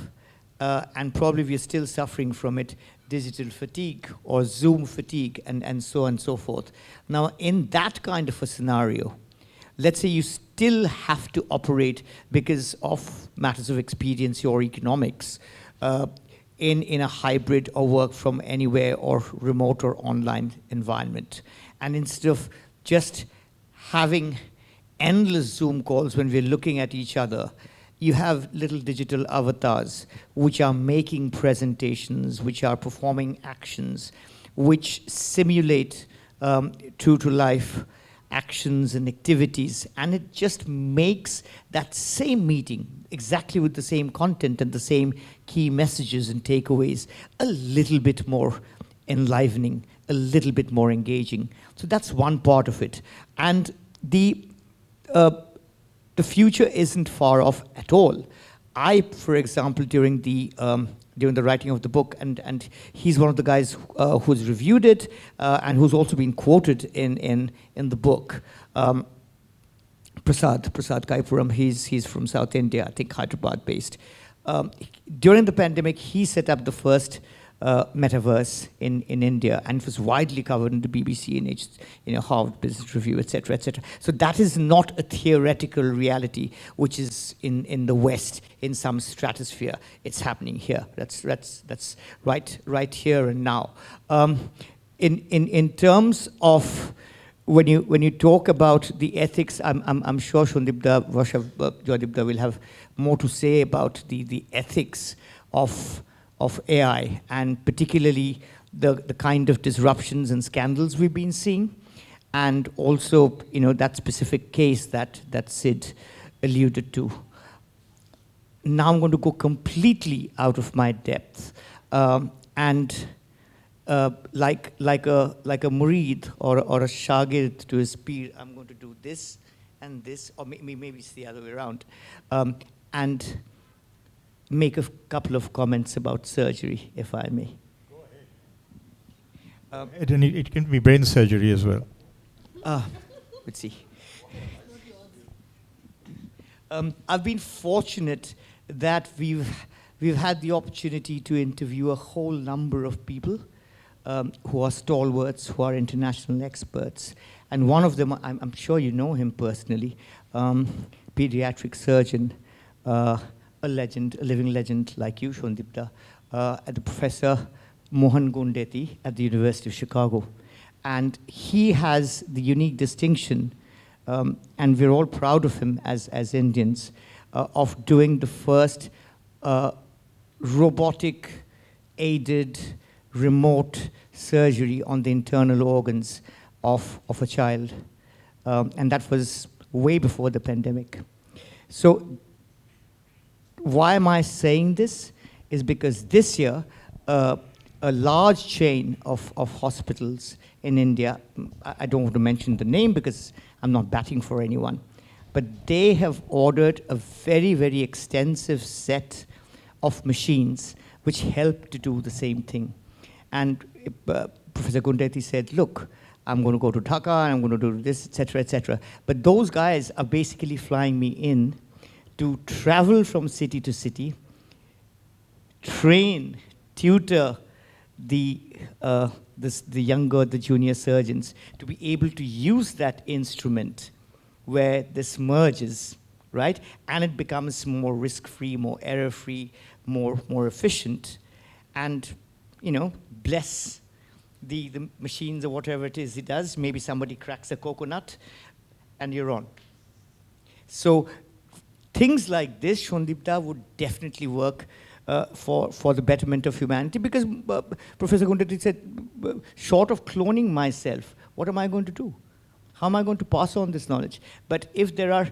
B: and probably we're still suffering from it, digital fatigue or Zoom fatigue and so on and so forth. Now, in that kind of a scenario, let's say you still have to operate because of matters of expediency or economics in a hybrid or work from anywhere or remote or online environment. And instead of just having endless Zoom calls when we're looking at each other, you have little digital avatars which are making presentations, which are performing actions, which simulate true-to-life actions and activities, and it just makes that same meeting, exactly with the same content and the same key messages and takeaways, a little bit more enlivening, a little bit more engaging. So that's one part of it. And the future isn't far off at all. I, for example, during the writing of the book, and he's one of the guys who's reviewed it and who's also been quoted in the book. Prasad Kaipuram, he's from South India, I think Hyderabad based. During the pandemic, he set up the first metaverse in India, and it was widely covered in the BBC and Harvard Business Review, etc., etc. So that is not a theoretical reality, which is in the West in some stratosphere. It's happening here. That's right here and now. In terms of when you talk about the ethics, I'm sure Sandip, Barsha, Joydeep will have more to say about the ethics of AI, and particularly the kind of disruptions and scandals we've been seeing, and also that specific case that Sid alluded to. Now I'm going to go completely out of my depth, and like a murid or a shagird to his peer, I'm going to do this and this, or maybe it's the other way around, and make a couple of comments about surgery, if I may.
F: Go ahead. And it can be brain surgery as well.
B: Let's see. I've been fortunate that we've had the opportunity to interview a whole number of people who are stalwarts, who are international experts. And one of them, I'm sure you know him personally, pediatric surgeon, a legend, a living legend like you, Shondipta, the Professor Mohan Gundeti at the University of Chicago. And he has the unique distinction, and we're all proud of him as Indians, of doing the first robotic-aided remote surgery on the internal organs of a child. And that was way before the pandemic. So why am I saying this? Is because this year, a large chain of hospitals in India, I don't want to mention the name because I'm not batting for anyone, but they have ordered a very, very extensive set of machines which help to do the same thing. And Professor Gundeti said, look, I'm going to go to Dhaka, and I'm going to do this, et cetera, but those guys are basically flying me in to travel from city to city, train, tutor the younger, the junior surgeons to be able to use that instrument where this merges, right? And it becomes more risk-free, more error-free, more efficient, and, you know, bless the machines or whatever it is it does. Maybe somebody cracks a coconut and you're on. So things like this, Shondipta, would definitely work for the betterment of humanity, because Professor Gundeti said, short of cloning myself, what am I going to do? How am I going to pass on this knowledge? But if there are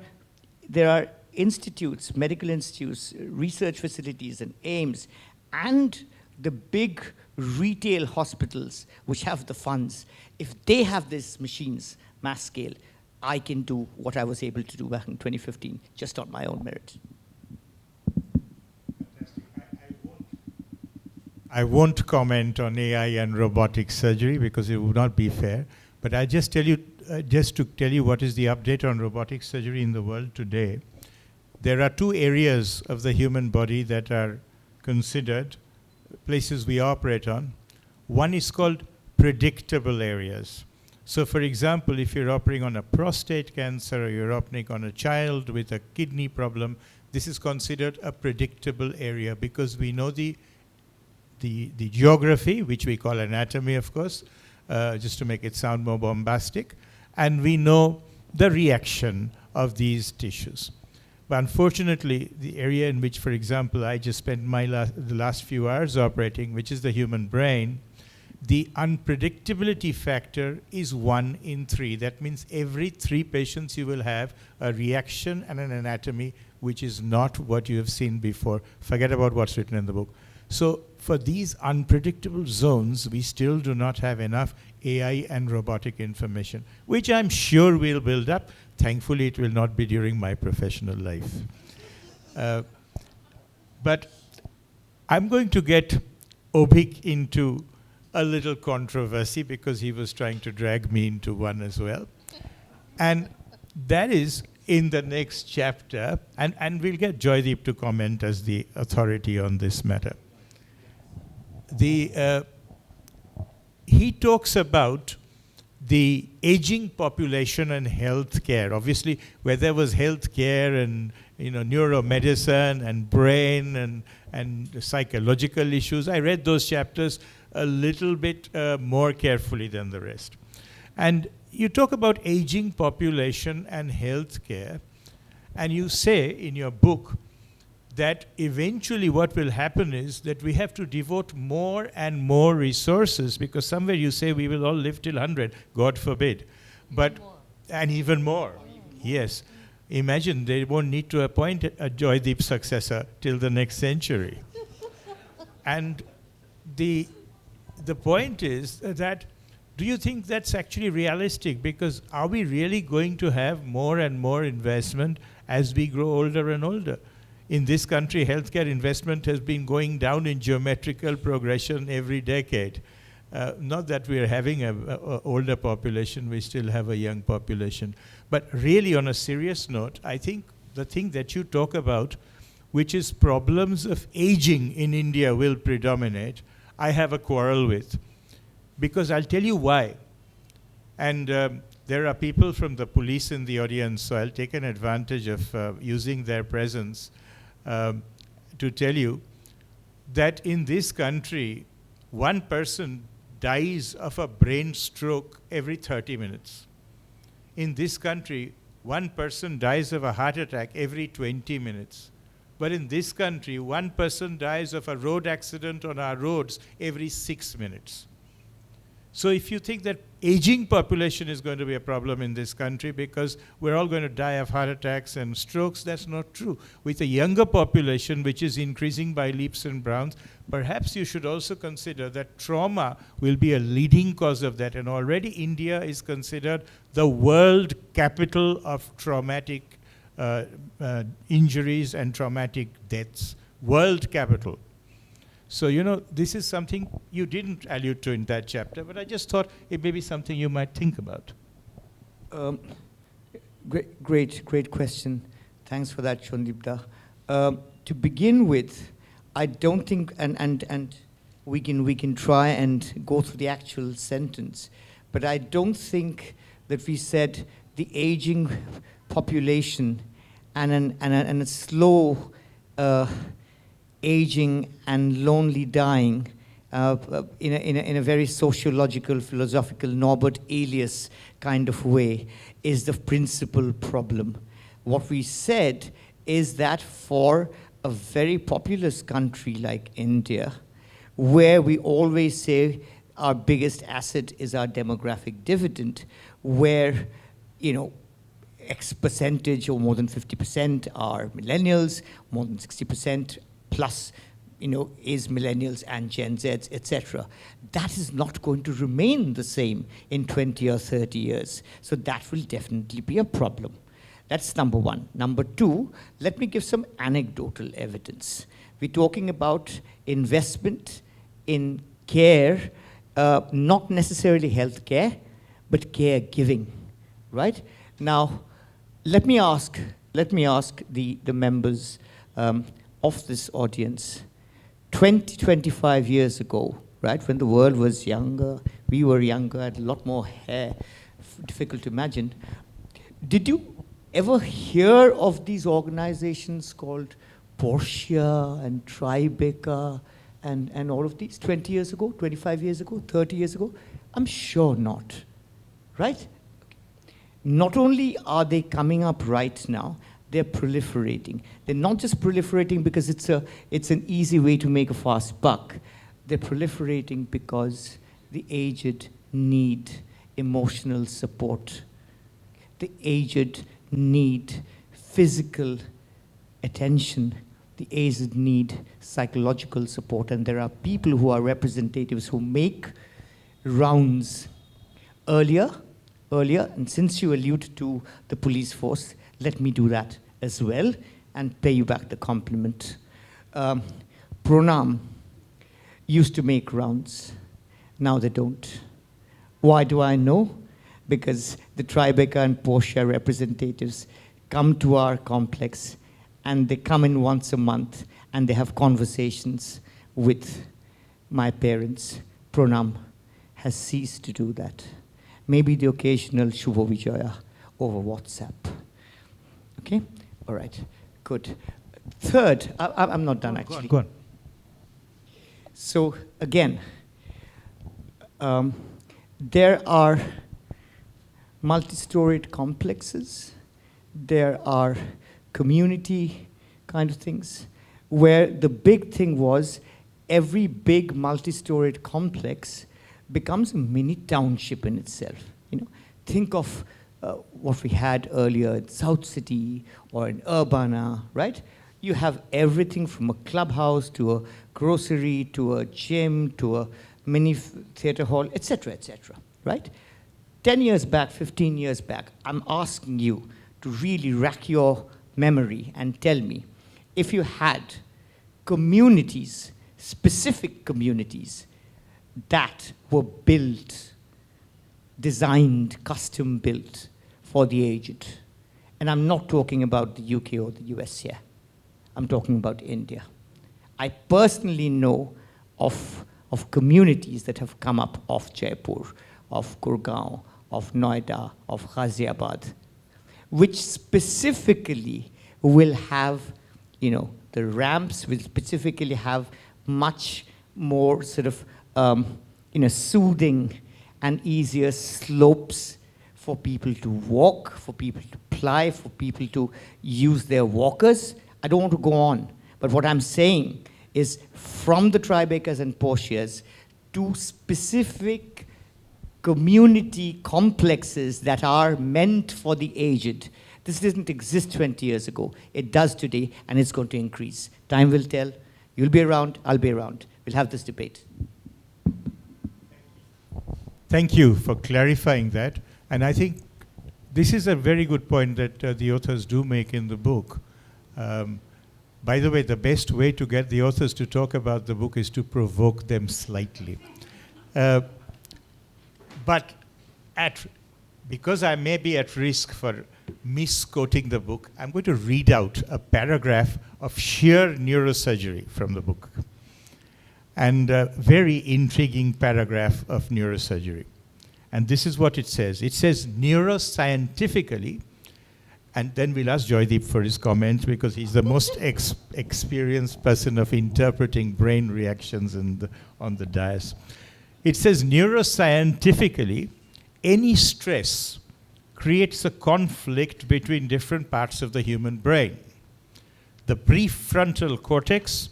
B: institutes, medical institutes, research facilities and AIMS, and the big retail hospitals which have the funds, if they have these machines, mass scale, I can do what I was able to do back in 2015, just on my own merit.
F: I won't comment on AI and robotic surgery because it would not be fair, but I just tell you, just to tell you what is the update on robotic surgery in the world today. There are two areas of the human body that are considered places we operate on. One is called predictable areas. So for example, if you're operating on a prostate cancer or you're operating on a child with a kidney problem, this is considered a predictable area because we know the geography, which we call anatomy, of course, just to make it sound more bombastic, and we know the reaction of these tissues. But unfortunately, the area in which, for example, I just spent the last few hours operating, which is the human brain, the unpredictability factor is 1 in 3. That means every 3 patients you will have a reaction and an anatomy which is not what you have seen before. Forget about what's written in the book. So for these unpredictable zones, we still do not have enough AI and robotic information, which I'm sure we'll build up. Thankfully, it will not be during my professional life. But I'm going to get Avik into a little controversy because he was trying to drag me into one as well. And that is in the next chapter, and we'll get Joydeep to comment as the authority on this matter. He talks about the aging population and healthcare. Obviously, where there was healthcare and neuromedicine and brain and psychological issues, I read those chapters a little bit more carefully than the rest. And you talk about aging population and healthcare, and you say in your book that eventually what will happen is that we have to devote more and more resources, because somewhere you say we will all live till 100, God forbid. And even more. Yes. Imagine they won't need to appoint a Joydeep successor till the next century. And the point is that, do you think that's actually realistic? Because are we really going to have more and more investment as we grow older and older? In this country, healthcare investment has been going down in geometrical progression every decade. Not that we are having an older population, we still have a young population. But really, on a serious note, I think the thing that you talk about, which is problems of aging in India, will predominate, I have a quarrel with. Because I'll tell you why. And there are people from the police in the audience, so I'll take an advantage of using their presence. to tell you that in this country, one person dies of a brain stroke every 30 minutes. In this country, one person dies of a heart attack every 20 minutes. But in this country, one person dies of a road accident on our roads every 6 minutes. So if you think that aging population is going to be a problem in this country because we're all going to die of heart attacks and strokes, that's not true. With a younger population, which is increasing by leaps and bounds, perhaps you should also consider that trauma will be a leading cause of that. And already India is considered the world capital of traumatic injuries and traumatic deaths. World capital. So, this is something you didn't allude to in that chapter, but I just thought it may be something you might think about.
B: Great question. Thanks for that, Joydeep. To begin with, I don't think, and we can try and go through the actual sentence, but I don't think that we said the aging population and a slow aging and lonely dying in a very sociological, philosophical, Norbert Elias kind of way is the principal problem. What we said is that for a very populous country like India, where we always say our biggest asset is our demographic dividend, where, X percentage or more than 50% are millennials, more than 60% plus, is millennials and Gen Zs, etc. That is not going to remain the same in 20 or 30 years. So that will definitely be a problem. That's number one. Number two, let me give some anecdotal evidence. We're talking about investment in care, not necessarily health care, but caregiving, right? Now, let me ask the members of this audience, 20, 25 years ago, right, when the world was younger, we were younger, had a lot more hair, difficult to imagine. Did you ever hear of these organizations called Barsha and Tribeca and all of these 20 years ago, 25 years ago, 30 years ago? I'm sure not, right? Not only are they coming up right now, they're proliferating. They're not just proliferating because it's an easy way to make a fast buck. They're proliferating because the aged need emotional support. The aged need physical attention. The aged need psychological support. And there are people who are representatives who make rounds earlier, and since you allude to the police force, let me do that as well and pay you back the compliment. Pronam used to make rounds. Now they don't. Why do I know? Because the Tribeca and Porsche representatives come to our complex and they come in once a month and they have conversations with my parents. Pronam has ceased to do that. Maybe the occasional Shubho Vijaya over WhatsApp. Okay? All right. Good. Third, I'm not done actually.
F: Go on.
B: So again, there are multi-storied complexes. There are community kind of things where the big thing was every big multi-storied complex becomes a mini township in itself. Think of what we had earlier in South City or in Urbana, right? You have everything from a clubhouse to a grocery to a gym to a mini theater hall, etc., right? 10 years back, 15 years back, I'm asking you to really rack your memory and tell me if you had communities, specific communities that were built, designed, custom built for the aged. And I'm not talking about the UK or the US here. I'm talking about India. I personally know of communities that have come up of Jaipur, of Gurgaon, of Noida, of Ghaziabad, which specifically will have the ramps will specifically have much more sort of, soothing and easier slopes for people to walk, for people to ply, for people to use their walkers. I don't want to go on, but what I'm saying is from the Tribacres and Portias to specific community complexes that are meant for the aged. This didn't exist 20 years ago. It does today, and it's going to increase. Time will tell. You'll be around, I'll be around. We'll have this debate.
F: Thank you for clarifying that. And I think this is a very good point that the authors do make in the book. By the way, the best way to get the authors to talk about the book is to provoke them slightly. But because I may be at risk for misquoting the book, I'm going to read out a paragraph of sheer neurosurgery from the book. And a very intriguing paragraph of neurosurgery. And this is what it says. It says, neuroscientifically, and then we'll ask Joydeep for his comments because he's the most experienced person of interpreting brain reactions on the dais. It says, neuroscientifically, any stress creates a conflict between different parts of the human brain. The prefrontal cortex,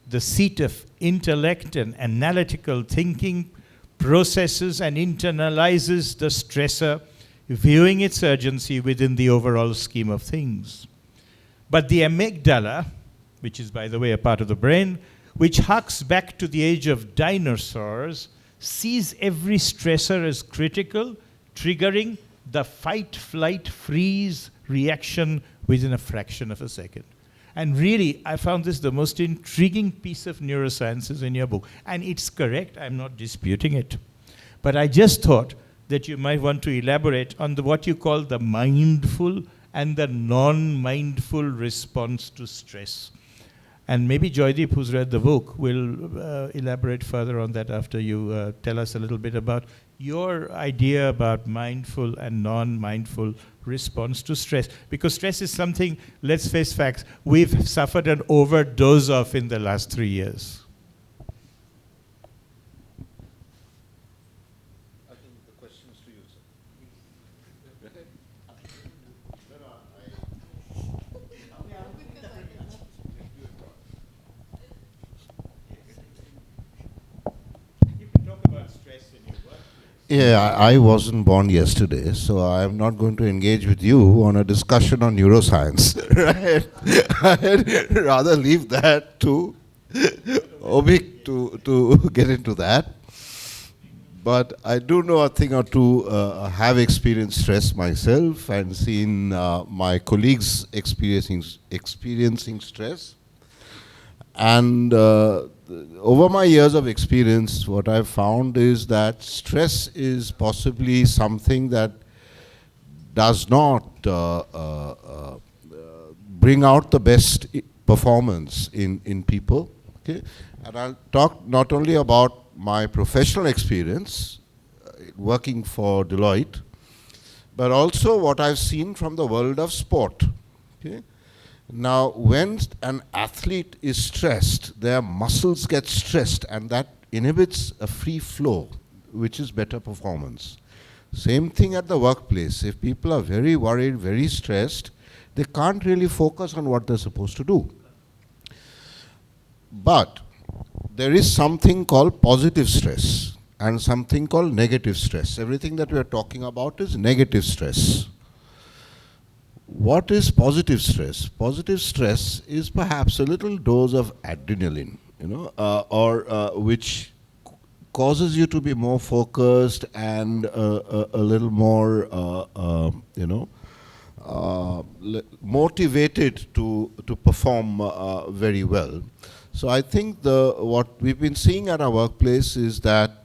F: the seat of intellect and analytical thinking, processes and internalizes the stressor, viewing its urgency within the overall scheme of things. But the amygdala, which is, by the way, a part of the brain, which harks back to the age of dinosaurs, sees every stressor as critical, triggering the fight, flight, freeze reaction within a fraction of a second. And really, I found this the most intriguing piece of neurosciences in your book. And it's correct, I'm not disputing it. But I just thought that you might want to elaborate on what you call the mindful and the non-mindful response to stress. And maybe Joydeep, who's read the book, will elaborate further on that after you tell us a little bit about your idea about mindful and non-mindful response to stress. Because stress is something, let's face facts, we've suffered an overdose of in the last 3 years.
C: I think the question is to you, sir.
F: You can talk about stress in your workplace.
C: Yeah, I wasn't born yesterday, so I'm not going to engage with you on a discussion on neuroscience. Right? I'd rather leave that to Avik to get into that. But I do know a thing or two, have experienced stress myself and seen my colleagues experiencing stress. And over my years of experience, what I've found is that stress is possibly something that does not bring out the best performance in people. Okay? And I'll talk not only about my professional experience working for Deloitte, but also what I've seen from the world of sport. Okay? Now, when an athlete is stressed, their muscles get stressed, and that inhibits a free flow, which is better performance. Same thing at the workplace. If people are very worried, very stressed, they can't really focus on what they're supposed to do. But there is something called positive stress and something called negative stress. Everything that we are talking about is negative stress. What is positive stress? Positive stress is perhaps a little dose of adrenaline, which causes you to be more focused and a little more, motivated to perform very well. So I think what we've been seeing at our workplace is that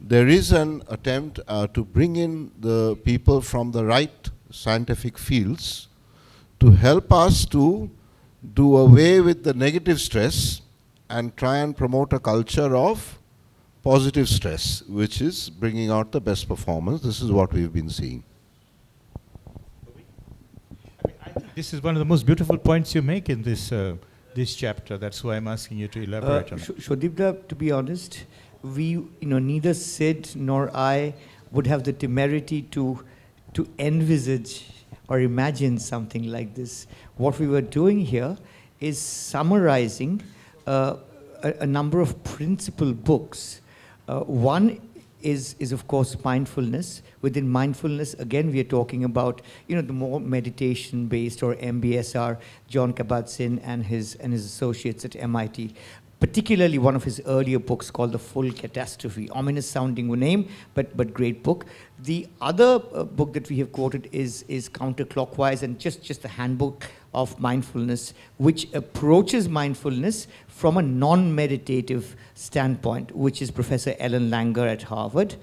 C: there is an attempt to bring in the people from the right scientific fields to help us to do away with the negative stress and try and promote a culture of positive stress, which is bringing out the best performance. This is what we've been seeing.
F: I think This is one of the most beautiful points you make in this chapter. That's why I'm asking you to elaborate on it.
B: Joydeep, to be honest, we, neither Sid nor I would have the temerity to envisage or imagine something like this. What we were doing here is summarizing a number of principal books. One is of course mindfulness. Within mindfulness, again, we are talking about the more meditation-based or MBSR, John Kabat-Zinn and his associates at MIT. Particularly one of his earlier books called The Full Catastrophe. Ominous sounding name, but great book. The other book that we have quoted is Counterclockwise, and just the handbook of mindfulness, which approaches mindfulness from a non-meditative standpoint, which is Professor Ellen Langer at Harvard.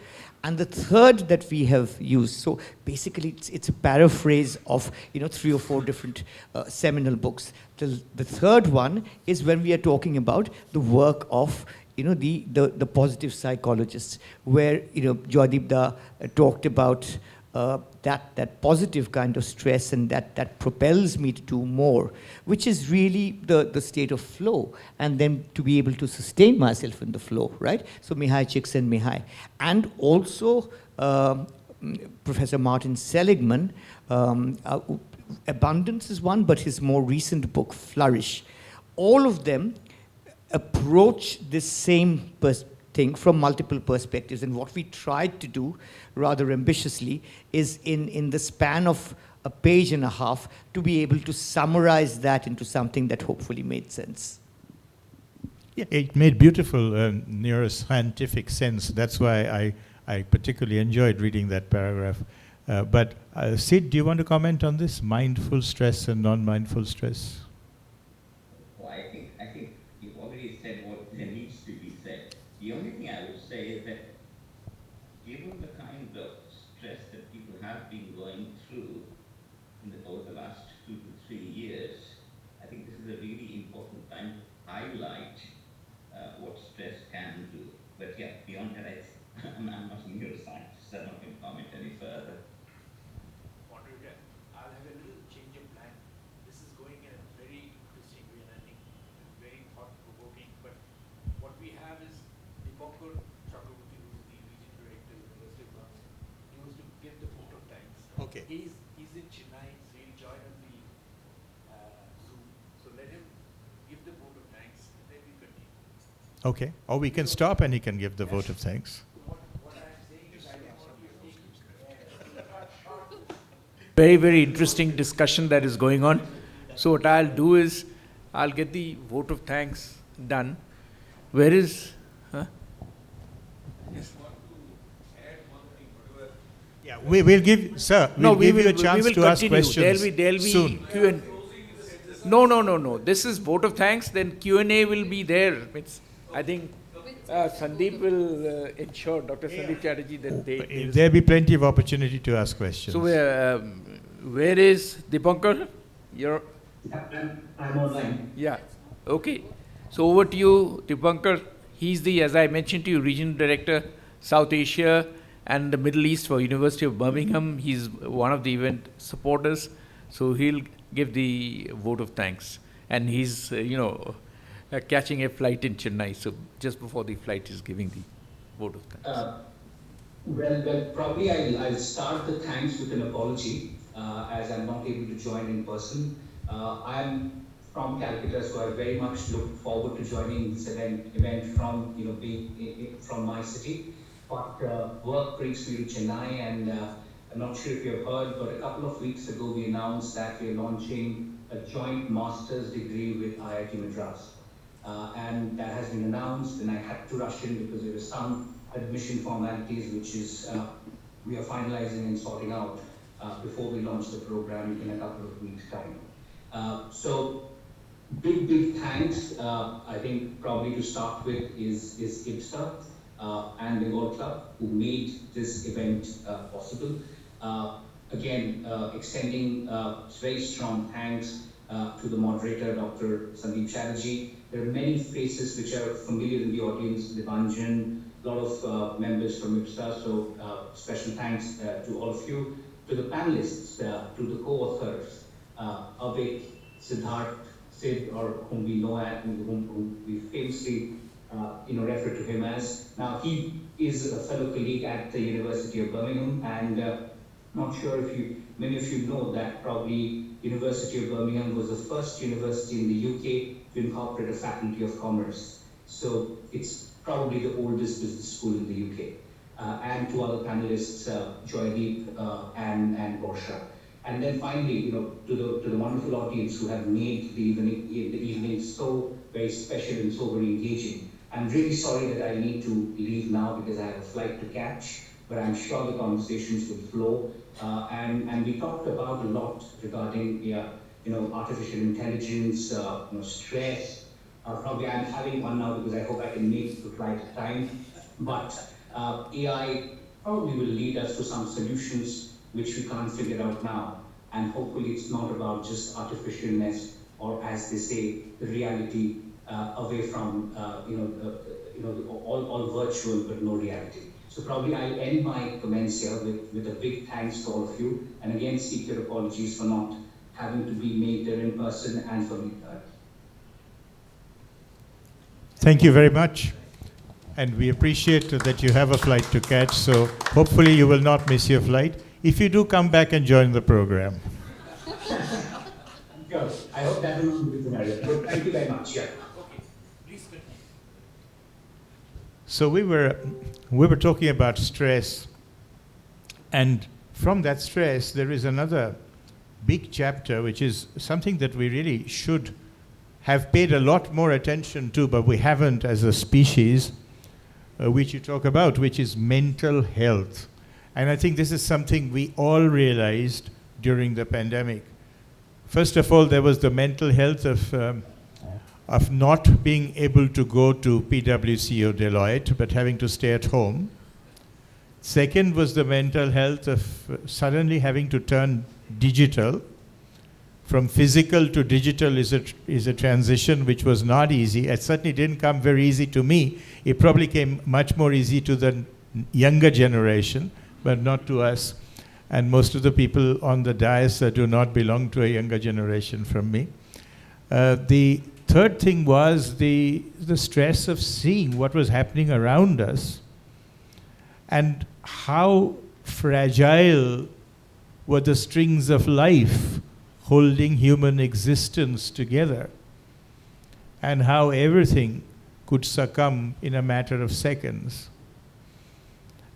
B: And the third that we have used, so basically it's a paraphrase of 3 or 4 different seminal books. The third one is when we are talking about the work of the positive psychologists, where Joydeep talked about that positive kind of stress, and that propels me to do more, which is really the state of flow, and then to be able to sustain myself in the flow, right? So Mihai Csikszentmihalyi. And also Professor Martin Seligman, Abundance is one, but his more recent book, Flourish. All of them approach this same thing from multiple perspectives. And what we tried to do, rather ambitiously, is in the span of a page and a half, to be able to summarize that into something that hopefully made sense.
F: Yeah, it made beautiful neuroscientific sense. That's why I particularly enjoyed reading that paragraph. But Sid, do you want to comment on this, mindful stress and non-mindful stress?
D: Well, I think you've already said what there needs to be said. The only thing I would say is that given the kind of stress that people have been going through over the last 2 to 3 years, I think this is a really important time to highlight what stress can do. But yeah, beyond that, I'm not a neuroscientist, so I'm not going to comment any further.
A: Moderator, I'll have a little change of plan. This is going in a very interesting way, and I think very thought-provoking. But what we have is Dipankar Chakraborty, who is the region director of the University of Birmingham. He was to give the vote of thanks.
F: Okay.
A: He's in Chennai, so he'll join on the Zoom. So let him give the vote of thanks, and then we continue.
F: Okay. Or we can stop and he can give the vote of thanks.
A: Very, very interesting discussion that is going on. So what I'll do is, I'll get the vote of thanks done. Where is... Yes.
F: Yeah, we will give, sir, we'll give you a chance to ask questions
A: There'll be
F: soon.
A: Q&A. No. This is vote of thanks, then Q&A will be there. I think Sandip will ensure, Dr. Sandip Chatterjee, that
F: There'll be plenty of opportunity to ask questions.
A: So where is Dipankar?
H: I'm online.
A: Yeah, okay. So over to you, Dipankar. He's the, as I mentioned to you, Regional Director, South Asia and the Middle East for University of Birmingham. He's one of the event supporters. So he'll give the vote of thanks. And he's, catching a flight in Chennai. So just before the flight, he's giving the vote of thanks.
H: Well, probably I'll start the thanks with an apology, as I'm not able to join in person. I'm from Calcutta, so I very much look forward to joining this event from being from my city. But work brings me to Chennai, and I'm not sure if you've heard, but a couple of weeks ago we announced that we're launching a joint master's degree with IIT Madras. And that has been announced, and I had to rush in because there were some admission formalities which is we are finalizing and sorting out before we launch the program in a couple of weeks' time. So big thanks. I think probably to start with is IBSA and Bengal Club, who made this event possible. Again, extending very strong thanks to the moderator, Dr. Sandip Chatterjee. There are many faces which are familiar in the audience, Dipanjan, a lot of members from IBSA, so special thanks to all of you, to the panelists, to the co-authors, Avik, Siddhartha, Sid, or whom we know as, whom we famously refer to him as. Now, he is a fellow colleague at the University of Birmingham, and not sure if many of you know that probably University of Birmingham was the first university in the UK to incorporate a faculty of commerce. So it's probably the oldest business school in the UK. And two other panelists, Joydeep and Barsha. And then finally, to the wonderful audience who have made the evening so very special and so very engaging. I'm really sorry that I need to leave now because I have a flight to catch, but I'm sure the conversations will flow. And we talked about a lot regarding artificial intelligence, stress. Probably I'm having one now because I hope I can make the flight at time. But AI probably will lead us to some solutions which we can't figure out now. And hopefully it's not about just artificialness, or as they say, the reality away from all virtual but no reality. So probably I'll end my comments here with a big thanks to all of you, and again seek your apologies for not having to be made there in person and for me.
F: Thank you very much. And we appreciate that you have a flight to catch, so hopefully you will not miss your flight. If you do, come back and join the program.
H: Sure. I hope that will be the scenario. Thank you very much. Yeah.
F: So we were talking about stress, and from that stress there is another big chapter, which is something that we really should have paid a lot more attention to, but we haven't as a species, which you talk about, which is mental health. And I think this is something we all realized during the pandemic. First of all, there was the mental health of not being able to go to PwC or Deloitte, but having to stay at home. Second was the mental health of suddenly having to turn digital. From physical to digital is a transition which was not easy. It certainly didn't come very easy to me. It probably came much more easy to the younger generation, but not to us. And most of the people on the dais do not belong to a younger generation from me. The third thing was the stress of seeing what was happening around us and how fragile were the strings of life holding human existence together, and how everything could succumb in a matter of seconds.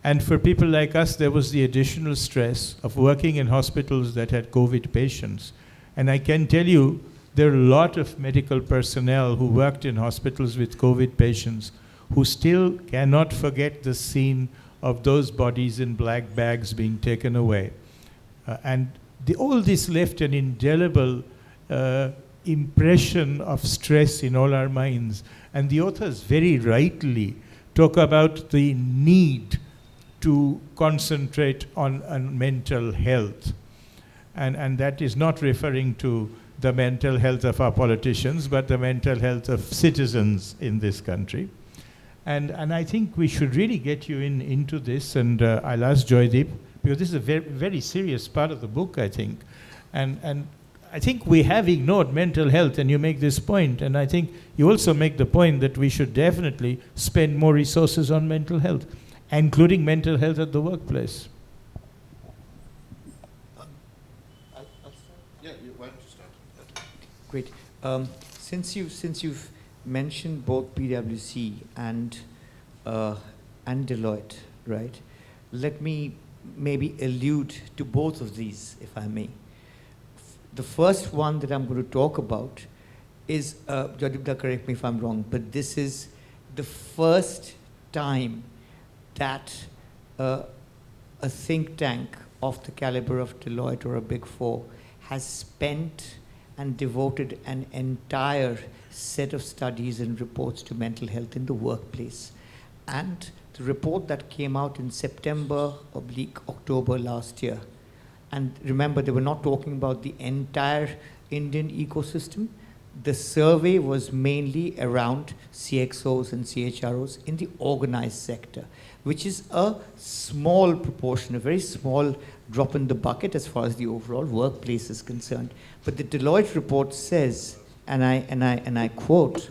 F: And for people like us, there was the additional stress of working in hospitals that had COVID patients. And I can tell you, there are a lot of medical personnel who worked in hospitals with COVID patients who still cannot forget the scene of those bodies in black bags being taken away. All this left an indelible impression of stress in all our minds. And the authors very rightly talk about the need to concentrate on mental health. And that is not referring to the mental health of our politicians, but the mental health of citizens in this country. And I think we should really get you into this, and I'll ask Joydeep, because this is a very, very serious part of the book, I think. And I think we have ignored mental health, and you make this point, and I think you also make the point that we should definitely spend more resources on mental health, including mental health at the workplace.
C: Yeah, why don't you start?
B: Great. Since you've mentioned both PwC and Deloitte, right? Let me maybe allude to both of these, if I may. The first one that I'm going to talk about is, Joydeep, correct me if I'm wrong, but this is the first time that a think tank of the caliber of Deloitte or a Big Four has spent and devoted an entire set of studies and reports to mental health in the workplace. And the report that came out in September/October last year, and remember, they were not talking about the entire Indian ecosystem. the survey was mainly around CXOs and CHROs in the organized sector, which is a small proportion, a very small drop in the bucket as far as the overall workplace is concerned. But the Deloitte report says, and I quote,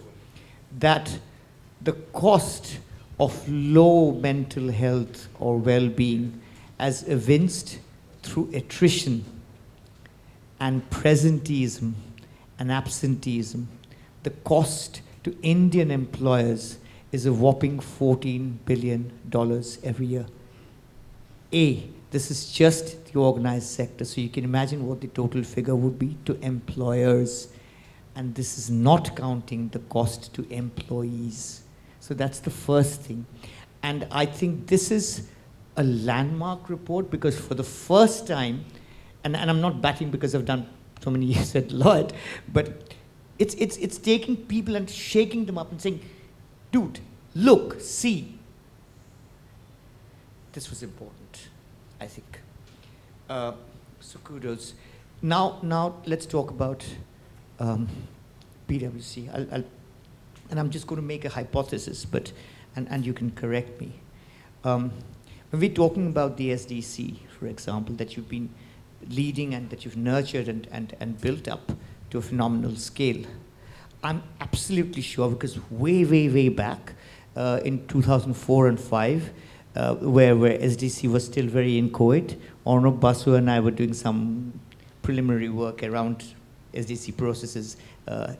B: that the cost of low mental health or well-being as evinced through attrition and presenteeism and absenteeism, the cost to Indian employers is a whopping $14 billion every year. This is just the organized sector, so you can imagine what the total figure would be to employers. And this is not counting the cost to employees. So that's the first thing. And I think this is a landmark report because for the first time, and I'm not batting because I've done so many years at Deloitte, but it's taking people and shaking them up and saying, dude, look, see. This was important, I think. So kudos. Now let's talk about PwC. And I'm just going to make a hypothesis, but and you can correct me. When we're talking about the SDC, for example, that you've been leading and that you've nurtured and built up to a phenomenal scale, I'm absolutely sure, because way back in 2004 and 5, where SDC was still very inchoate, Arnab Basu and I were doing some preliminary work around SDC processes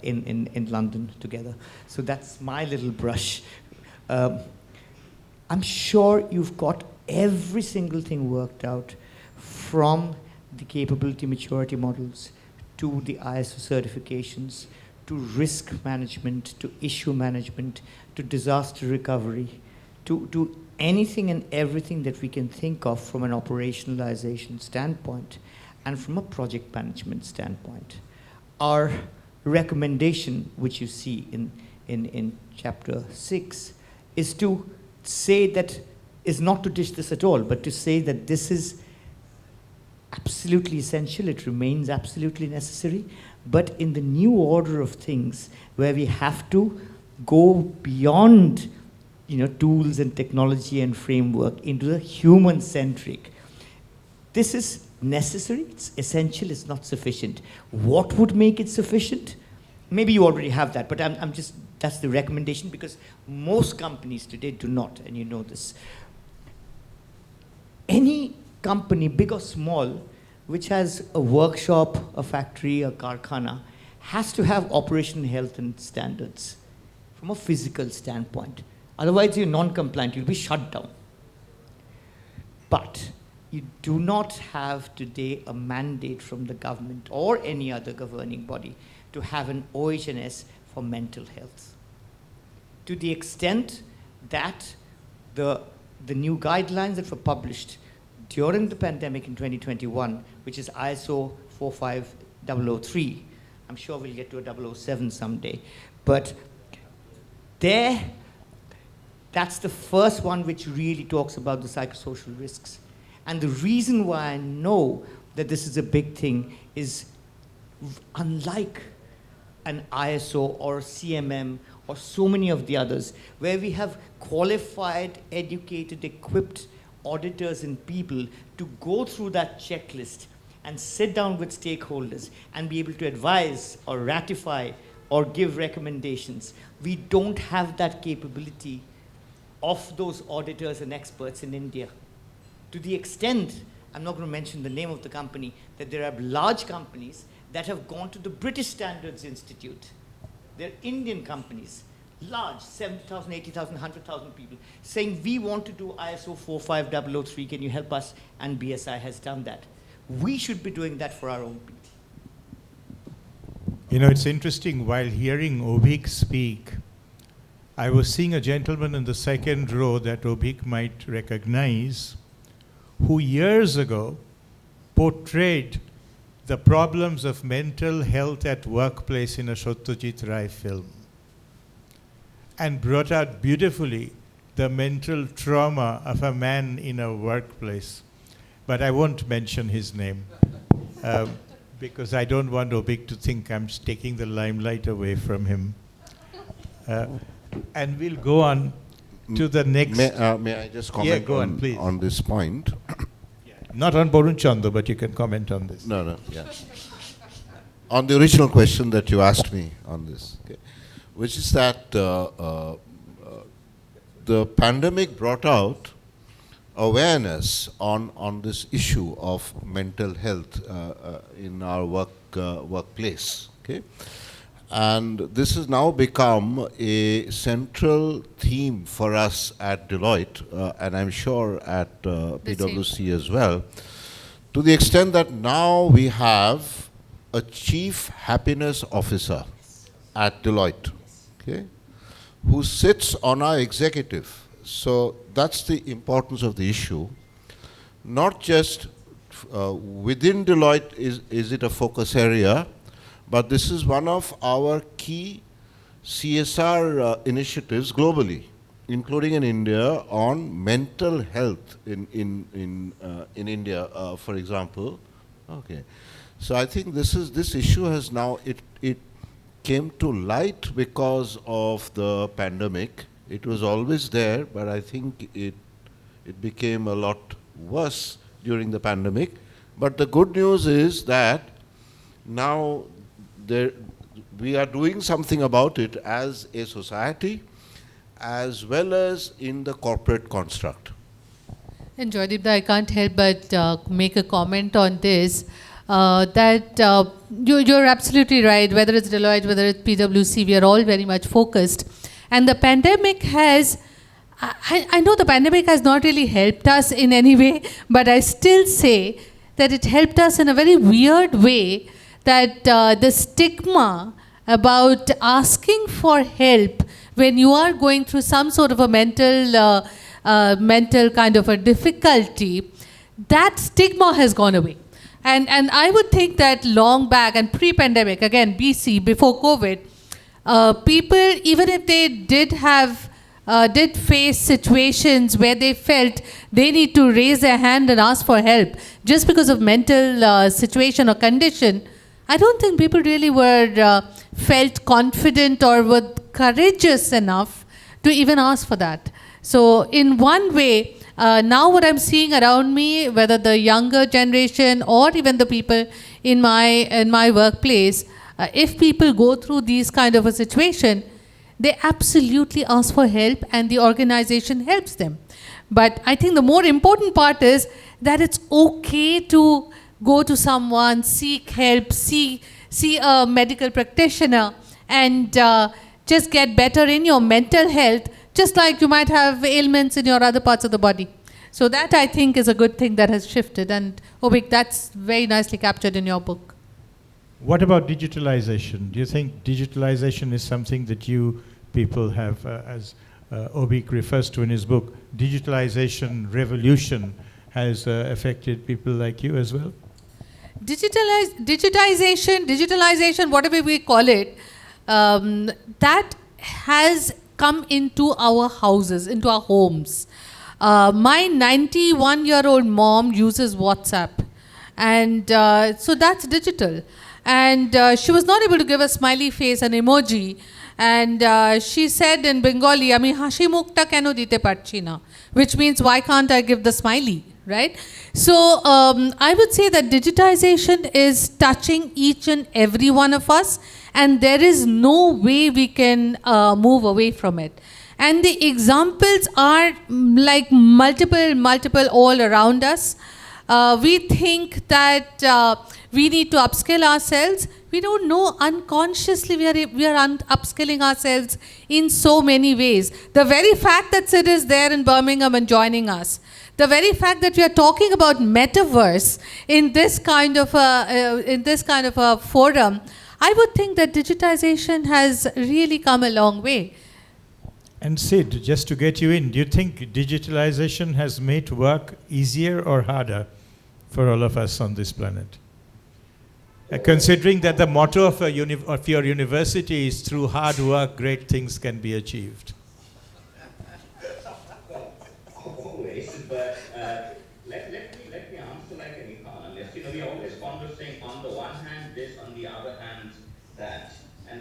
B: in London together. So that's my little brush. I'm sure you've got every single thing worked out, from the capability maturity models to the ISO certifications, to risk management, to issue management, to disaster recovery, to anything and everything that we can think of from an operationalization standpoint and from a project management standpoint. Our recommendation, which you see in chapter 6, is to say that, is not to dish this at all, but to say that this is absolutely essential, it remains absolutely necessary, but in the new order of things, where we have to go beyond tools and technology and framework into the human-centric. This is necessary, it's essential, it's not sufficient. What would make it sufficient? Maybe you already have that, but I'm just, that's the recommendation, because most companies today do not, and you know this. Any company, big or small, which has a workshop, a factory, a karkhana, has to have operational health and standards from a physical standpoint. Otherwise, you're non-compliant, you'll be shut down. But you do not have today a mandate from the government or any other governing body to have an OH&S for mental health. To the extent that the new guidelines that were published during the pandemic in 2021, which is ISO 45003, I'm sure we'll get to a 007 someday, but that's the first one which really talks about the psychosocial risks. And the reason why I know that this is a big thing is, unlike an ISO or CMM or so many of the others, where we have qualified, educated, equipped auditors and people to go through that checklist and sit down with stakeholders and be able to advise or ratify or give recommendations. We don't have that capability of those auditors and experts in India. To the extent, I'm not going to mention the name of the company, that there are large companies that have gone to the British Standards Institute. They're Indian companies, large, 70,000, 80,000, 100,000 people, saying, we want to do ISO 45003, can you help us? And BSI has done that. We should be doing that for our own people.
F: It's interesting, while hearing Avik speak, I was seeing a gentleman in the second row that Avik might recognize, who years ago portrayed the problems of mental health at workplace in a Satyajit Ray film, and brought out beautifully the mental trauma of a man in a workplace. But I won't mention his name. because I don't want Avik to think I'm taking the limelight away from him. And we'll go on to the next.
C: May I just comment
F: go on, please.
C: On this point?
F: Not on Borun Chanda, but you can comment on this.
C: No, yeah. On the original question that you asked me on this, okay, which is that the pandemic brought out awareness on this issue of mental health in our workplace, okay? And this has now become a central theme for us at Deloitte, and I'm sure at PwC as well, to the extent that now we have a chief happiness officer at Deloitte, okay, who sits on our executive. So that's the importance of the issue. Not just within Deloitte is it a focus area, but this is one of our key CSR initiatives globally, including in India, on mental health in India, for example. Okay, so I think this issue has now it came to light because of the pandemic. It was always there, but I think it became a lot worse during the pandemic. But the good news is that now we are doing something about it as a society, as well as in the corporate construct.
G: And Joydeep, I can't help but make a comment on this, that you're absolutely right, whether it's Deloitte, whether it's PwC, we are all very much focused. And the pandemic has, I know the pandemic has not really helped us in any way, but I still say that it helped us in a very weird way, that the stigma about asking for help when you are going through some sort of a mental kind of a difficulty, that stigma has gone away. And I would think that long back and pre-pandemic, again, BC, before COVID, people, even if they did face situations where they felt they need to raise their hand and ask for help just because of mental situation or condition, I don't think people really felt confident or were courageous enough to even ask for that. So in one way, now what I'm seeing around me, whether the younger generation or even the people in my workplace, if people go through these kind of a situation, they absolutely ask for help and the organization helps them. But I think the more important part is that it's okay to go to someone, seek help, see a medical practitioner, and just get better in your mental health, just like you might have ailments in your other parts of the body. So that, I think, is a good thing that has shifted. And Avik, that's very nicely captured in your book.
F: What about digitalization? Do you think digitalization is something that you people have, as Avik refers to in his book, digitalization revolution has affected people like you as well? Digitalization, whatever we call it, that has come into our houses, into our homes. My 91-year-old mom uses WhatsApp, and so that's digital. And she was not able to give a smiley face, an emoji, and she said in Bengali, "Ami hashi mukta keno dite parchi na," which means, why can't I give the smiley, right? So I would say that digitization is touching each and every one of us, and there is no way we can move away from it. And the examples are like multiple all around us. We think that we need to upskill ourselves. We don't know, unconsciously we are upskilling ourselves in so many ways. The very fact that Sid is there in Birmingham and joining us, the very fact that we are talking about metaverse in this kind of a forum, I would think that digitization has really come a long way.
I: And Sid, just to get you in, do you think digitalization has made work easier or harder for all of us on this planet? Considering that the motto of your university is, through hard work, great things can be achieved.
D: Always, but let me answer like an economist. We are always fond of saying, on the one hand,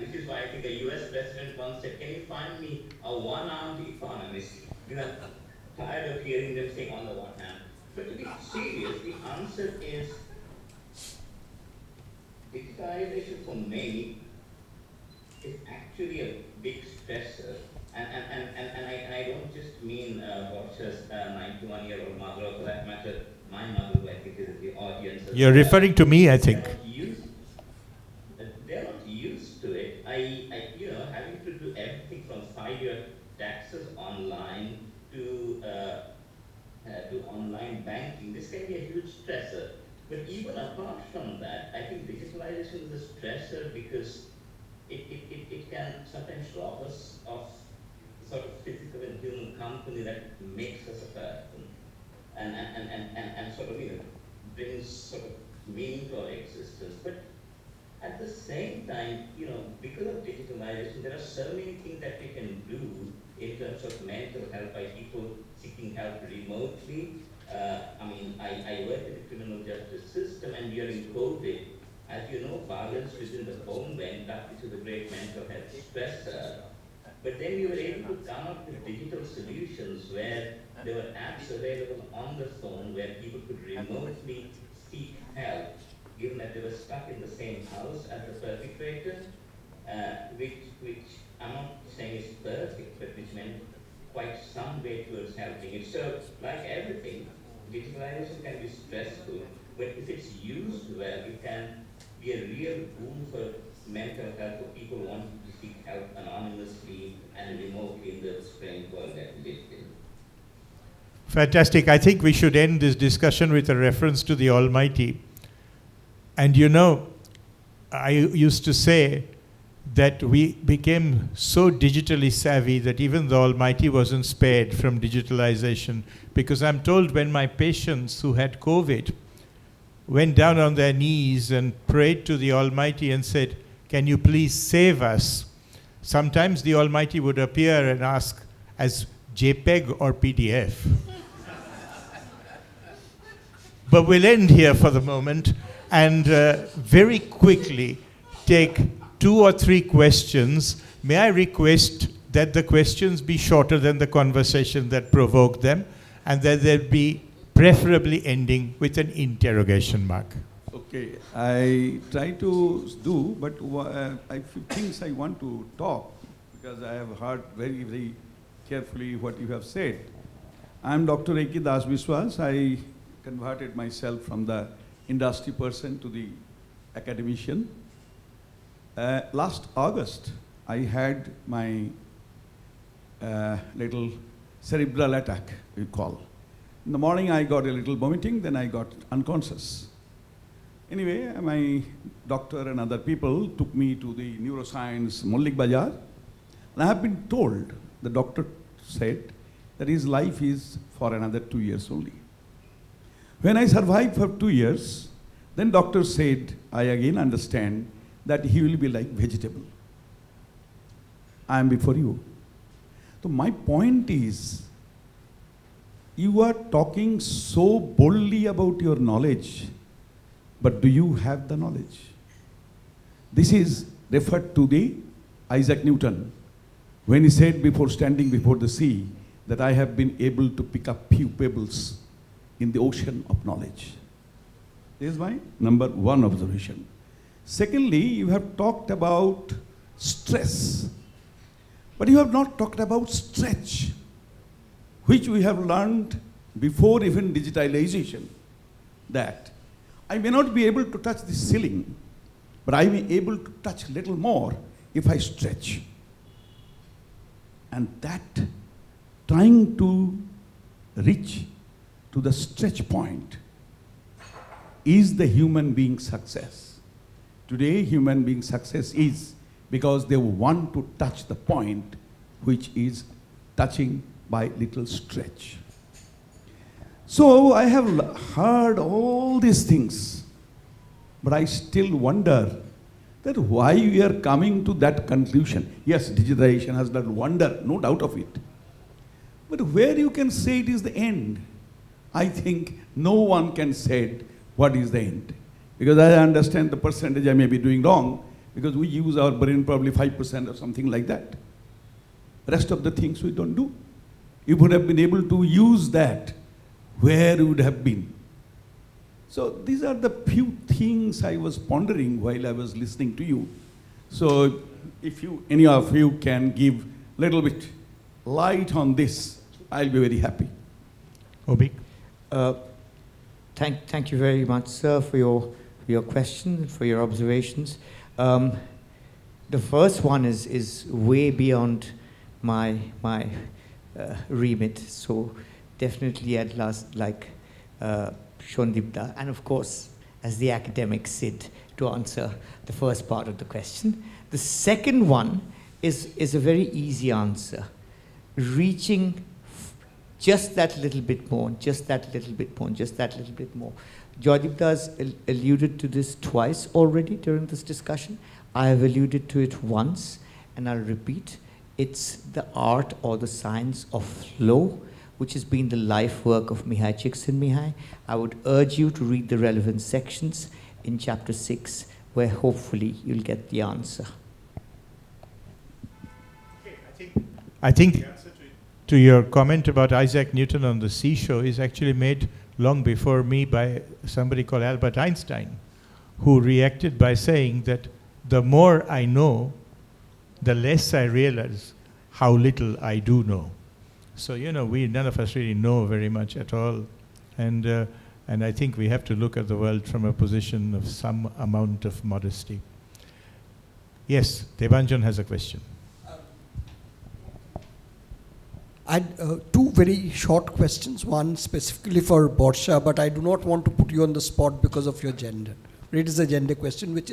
D: this is why I think a US president once said, can you find me a one-armed economist? You know, tired of hearing them saying on the one hand. But to be serious, the answer is digitalization for many is actually a big stressor. And I don't just mean Barsha's 91-year-old mother, or for that matter, my mother, who I think is in the audience.
I: You're referring to me, I think.
D: They're not used to it. You know, having to do everything from file your taxes online to online banking, this can be a huge stressor. But even apart from that, I think digitalization is a stressor because it can sometimes rob us of the sort of physical and human company that makes us a person and sort of, you know, brings sort of meaning to our existence. But at the same time, you know, because of digitalization, there are so many things that we can do in terms of mental health by people seeking help remotely. I mean, I work in the criminal justice system, and during COVID, as you know, violence within the home went up, which is a great mental health stressor. But then we were able to come up with digital solutions where there were apps available on the phone where people could remotely seek help, given that they were stuck in the same house as the perpetrator, which I'm not saying is perfect, but which meant quite some way towards helping it. So, like everything, digitalization can be stressful, but if it's used well, it can be a real boon for mental health for people wanting to seek help anonymously and remotely in the strange world that we live in.
I: Fantastic. I think we should end this discussion with a reference to the Almighty. And you know, I used to say that we became so digitally savvy that even the Almighty wasn't spared from digitalization, because I'm told when my patients who had COVID went down on their knees and prayed to the Almighty and said, can you please save us? Sometimes the Almighty would appear and ask as JPEG or PDF. But we'll end here for the moment and very quickly take 2 or 3 questions. May I request that the questions be shorter than the conversation that provoked them, and that they'll be preferably ending with an interrogation mark.
J: Okay, I try to do, but I few things I want to talk, because I have heard very, very carefully what you have said. I am Dr. A.K. Das Biswas. I converted myself from the industry person to the academician. Last August, I had my little cerebral attack, we call. In the morning, I got a little vomiting, then I got unconscious. Anyway, my doctor and other people took me to the neuroscience Mullik Bazaar, and I have been told, the doctor said, that his life is for another 2 years only. When I survived for 2 years, then doctor said, I again understand that he will be like vegetable. I am before you. So my point is, you are talking so boldly about your knowledge, but do you have the knowledge? This is referred to the Isaac Newton, when he said before standing before the sea, that I have been able to pick up few pebbles in the ocean of knowledge. This is my number 1 observation. Secondly, you have talked about stress, but you have not talked about stretch, which we have learned before even digitalization, that I may not be able to touch the ceiling, but I may be able to touch a little more if I stretch. And that trying to reach to the stretch point is the human being success. Today, human being success is because they want to touch the point which is touching by little stretch. So I have heard all these things, but I still wonder that why we are coming to that conclusion. Yes, digitization has done wonder, no doubt of it. But where you can say it is the end, I think no one can say what is the end. Because I understand the percentage I may be doing wrong, because we use our brain probably 5% or something like that. Rest of the things we don't do. If we would have been able to use that, where we would have been. So these are the few things I was pondering while I was listening to you. So if any of you can give a little bit light on this, I'll be very happy.
I: Avik?
B: Thank you very much, sir, for your question and for your observations. The first one is way beyond my remit, so definitely I'd like Joydeep, and of course, as the academic Sid, to answer the first part of the question. The second one is a very easy answer. Reaching just that little bit more, just that little bit more, just that little bit more. Joydeep has alluded to this twice already during this discussion. I have alluded to it once, and I'll repeat. It's the art or the science of flow, which has been the life work of Mihai Csikszentmihalyi. I would urge you to read the relevant sections in chapter 6, where hopefully you'll get the answer.
I: I think the answer to your comment about Isaac Newton on the seashore is actually made long before me by somebody called Albert Einstein, who reacted by saying that the more I know, the less I realize how little I do know. So, none of us really know very much at all. And I think we have to look at the world from a position of some amount of modesty. Yes, Debanjan has a question.
E: I had two very short questions, one specifically for Barsha, but I do not want to put you on the spot because of your gender. It is a gender question, which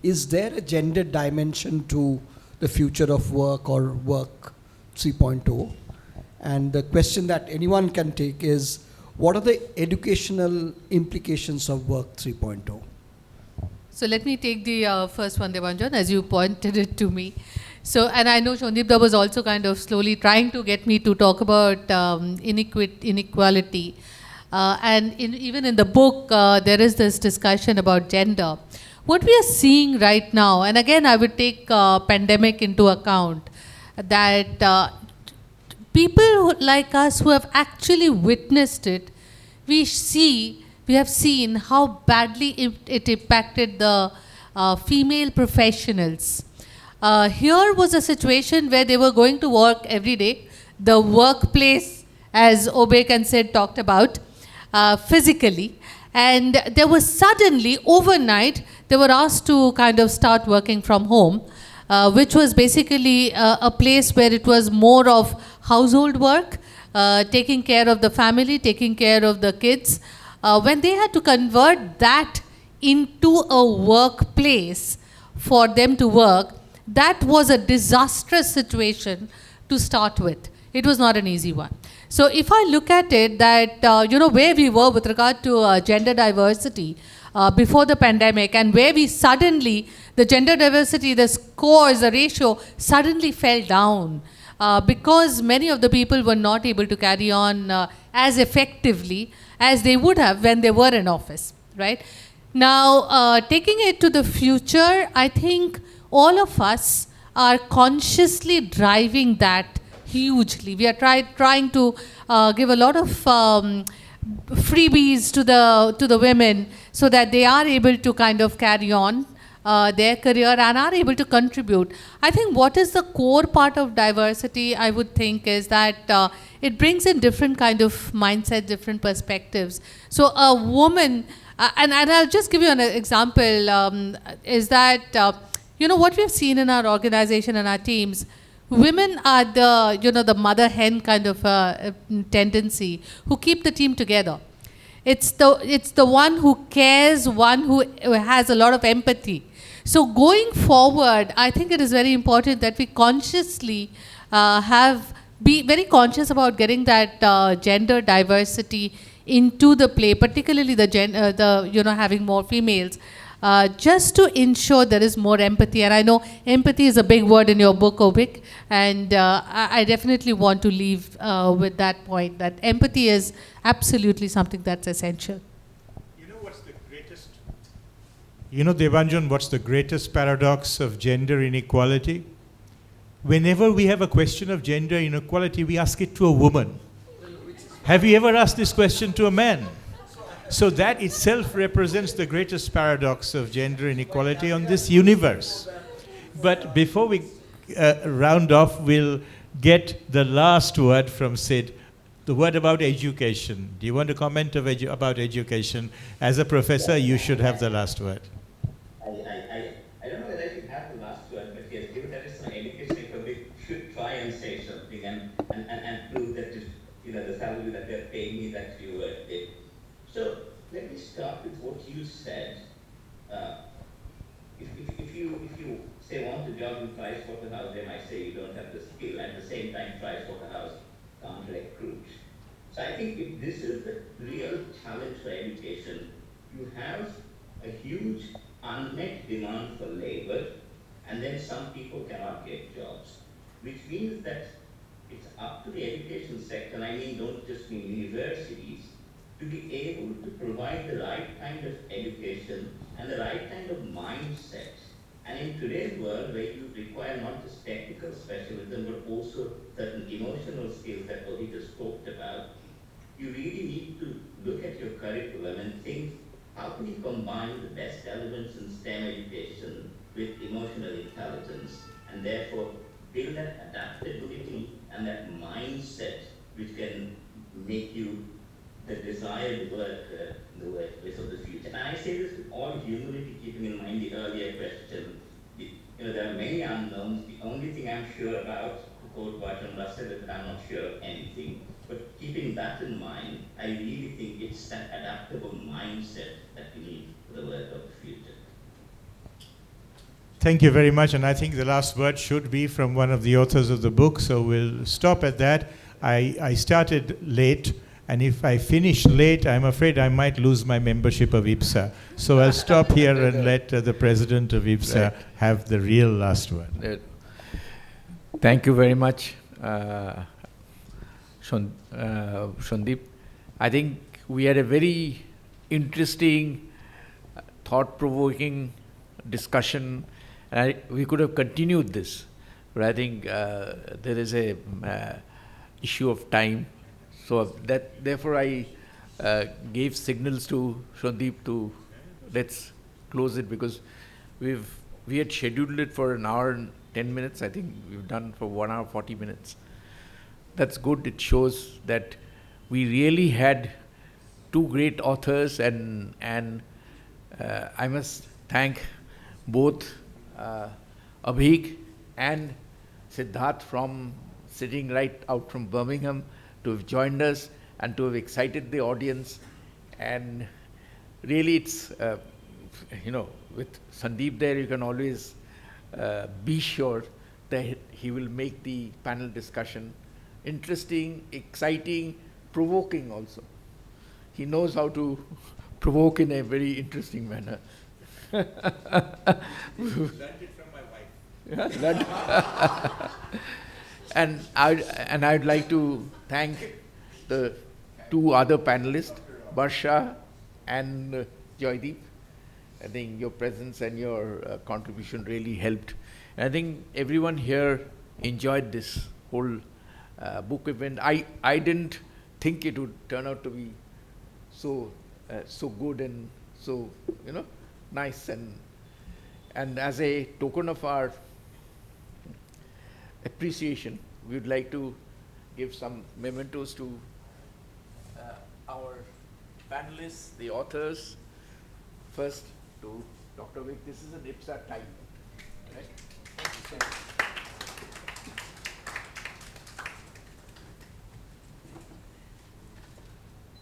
E: is there a gender dimension to the future of work or work 3.0? And the question that anyone can take is, what are the educational implications of work 3.0?
G: So let me take the first one, Debanjan, as you pointed it to me. So, and I know Joydeep was also kind of slowly trying to get me to talk about inequality. And even in the book, there is this discussion about gender. What we are seeing right now, and again, I would take pandemic into account, that people like us who have actually witnessed it, we have seen how badly it impacted the female professionals. Here was a situation where they were going to work every day. The workplace, as Avik and Sid talked about, physically. And there was suddenly, overnight, they were asked to kind of start working from home, which was basically a place where it was more of household work, taking care of the family, taking care of the kids. When they had to convert that into a workplace for them to work, that was a disastrous situation to start with. It was not an easy one. So if I look at it, that, where we were with regard to gender diversity before the pandemic, and where we suddenly, the gender diversity, the scores, the ratio suddenly fell down because many of the people were not able to carry on as effectively as they would have when they were in office, right? Now, taking it to the future, I think all of us are consciously driving that hugely. We are trying to give a lot of freebies to the women so that they are able to kind of carry on their career and are able to contribute. I think what is the core part of diversity, I would think, is that it brings in different kind of mindset, different perspectives. So a woman, and I'll just give you an example, is that what we've seen in our organization and our teams, women are the mother hen kind of tendency who keep the team together. It's the one who cares, one who has a lot of empathy. So going forward, I think it is very important that we consciously be very conscious about getting that gender diversity into the play, particularly having more females. Just to ensure there is more empathy. And I know empathy is a big word in your book, Avik, and I definitely want to leave with that point, that empathy is absolutely something that's essential.
I: You know what's the greatest You know, Devanjan, what's the greatest paradox of gender inequality? Whenever we have a question of gender inequality, we ask it to a woman. Have you ever asked this question to a man? So that itself represents the greatest paradox of gender inequality on this universe. But before we round off, we'll get the last word from Sid, the word about education. Do you want to comment about education? As a professor, you should have the last word.
D: I don't know whether I should have the last word, but yes, given that it's an education, I probably should try and say something and prove that the salary that they're paying me, that you worth it. So let me start with what you said. If you say want a job in Pricewaterhouse, they might say you don't have the skill. At the same time, Pricewaterhouse can't recruit. So I think if this is the real challenge for education, you have a huge unmet demand for labor, and then some people cannot get jobs, which means that it's up to the education sector, and I mean don't just mean universities, to be able to provide the right kind of education and the right kind of mindset. And in today's world, where you require not just technical specialism, but also certain emotional skills that Avik just talked about, you really need to look at your curriculum and think, how can you combine the best elements in STEM education with emotional intelligence, and therefore build that adaptability and that mindset which can make you the desired worker in the workplace of the future. And I say this with all humility, keeping in mind the earlier question. There are many unknowns. The only thing I'm sure about, to quote Bertrand Russell, is that I'm not sure of anything. But keeping that in mind, I really think it's that adaptable mindset that we need for the work of the future.
I: Thank you very much, and I think the last word should be from one of the authors of the book, so we'll stop at that. I started late, and if I finish late, I'm afraid I might lose my membership of IPSA. So I'll stop here and let the president of IPSA have the real last word.
A: Thank you very much, Sandip. I think we had a very interesting, thought-provoking discussion. We could have continued this, but I think there is a issue of time. So therefore I gave signals to Sandip to let's close it, because we had scheduled it for an hour and 10 minutes. I think we've done for 1 hour 40 minutes. That's good. It shows that we really had two great authors, and I must thank both Avik and Siddhartha from sitting right out from Birmingham to have joined us and to have excited the audience. And really it's, with Sandip there, you can always be sure that he will make the panel discussion interesting, exciting, provoking also. He knows how to provoke in a very interesting manner.
I: Learned it from my wife.
A: And I'd like to thank the two other panelists, Barsha and Joydeep. I think your presence and your contribution really helped. And I think everyone here enjoyed this whole book event. I didn't think it would turn out to be so good and so nice, and as a token of our appreciation, we would like to give some mementos to our panelists, the authors. First to Dr. Avik. This is an IPSA time, right? Thank you so much.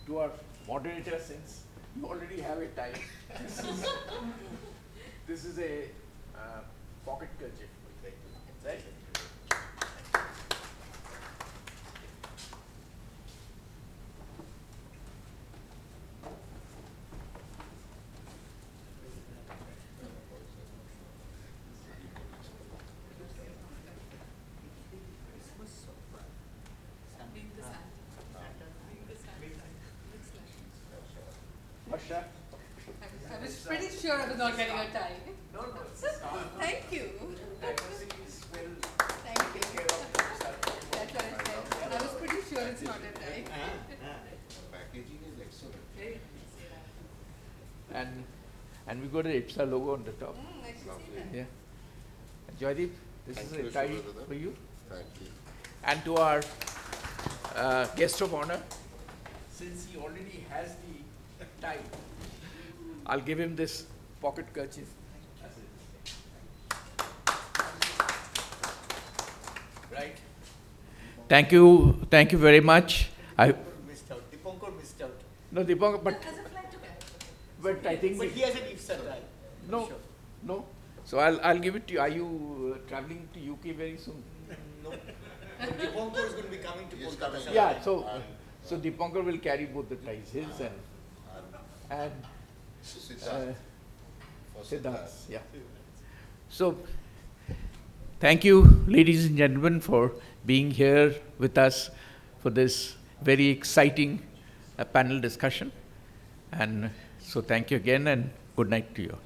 A: To our moderator, since you already have a tie, this is a pocket kerchief, right? Barsha.
G: I was pretty sure I was not getting a tie.
A: No, no, it's a staff.
G: Thank you.
A: Diversity is well
G: Thank you.
A: taken care of.
G: That's what I said. I was pretty sure it's not a tie.
C: Packaging is excellent.
A: And we got an IPSA logo on the top.
G: I should see that.
A: Yeah. And Joydeep, this
C: Thank
A: is
C: you,
A: a tie
C: Subradha.
A: for you.
C: Thank you.
A: And to our guest of honor, since he already has the tie, I'll give him this pocket kerchief. Right. Thank you very much.
K: Missed out. Dipankar missed out.
A: No, Deepak, but I think
K: But he has an IPSA tie.
A: no,
K: Sure.
A: no. So I'll give it to you. Are you traveling to UK very soon?
K: No. But Dipankar is going to be coming to
C: Yes,
K: Kolkata.
C: coming.
A: Yeah. So Deepankar will carry both the ties, his and
C: Siddhartha. For
A: Siddhartha. Yeah. So thank you, ladies and gentlemen, for being here with us for this very exciting panel discussion. And so thank you again and good night to you.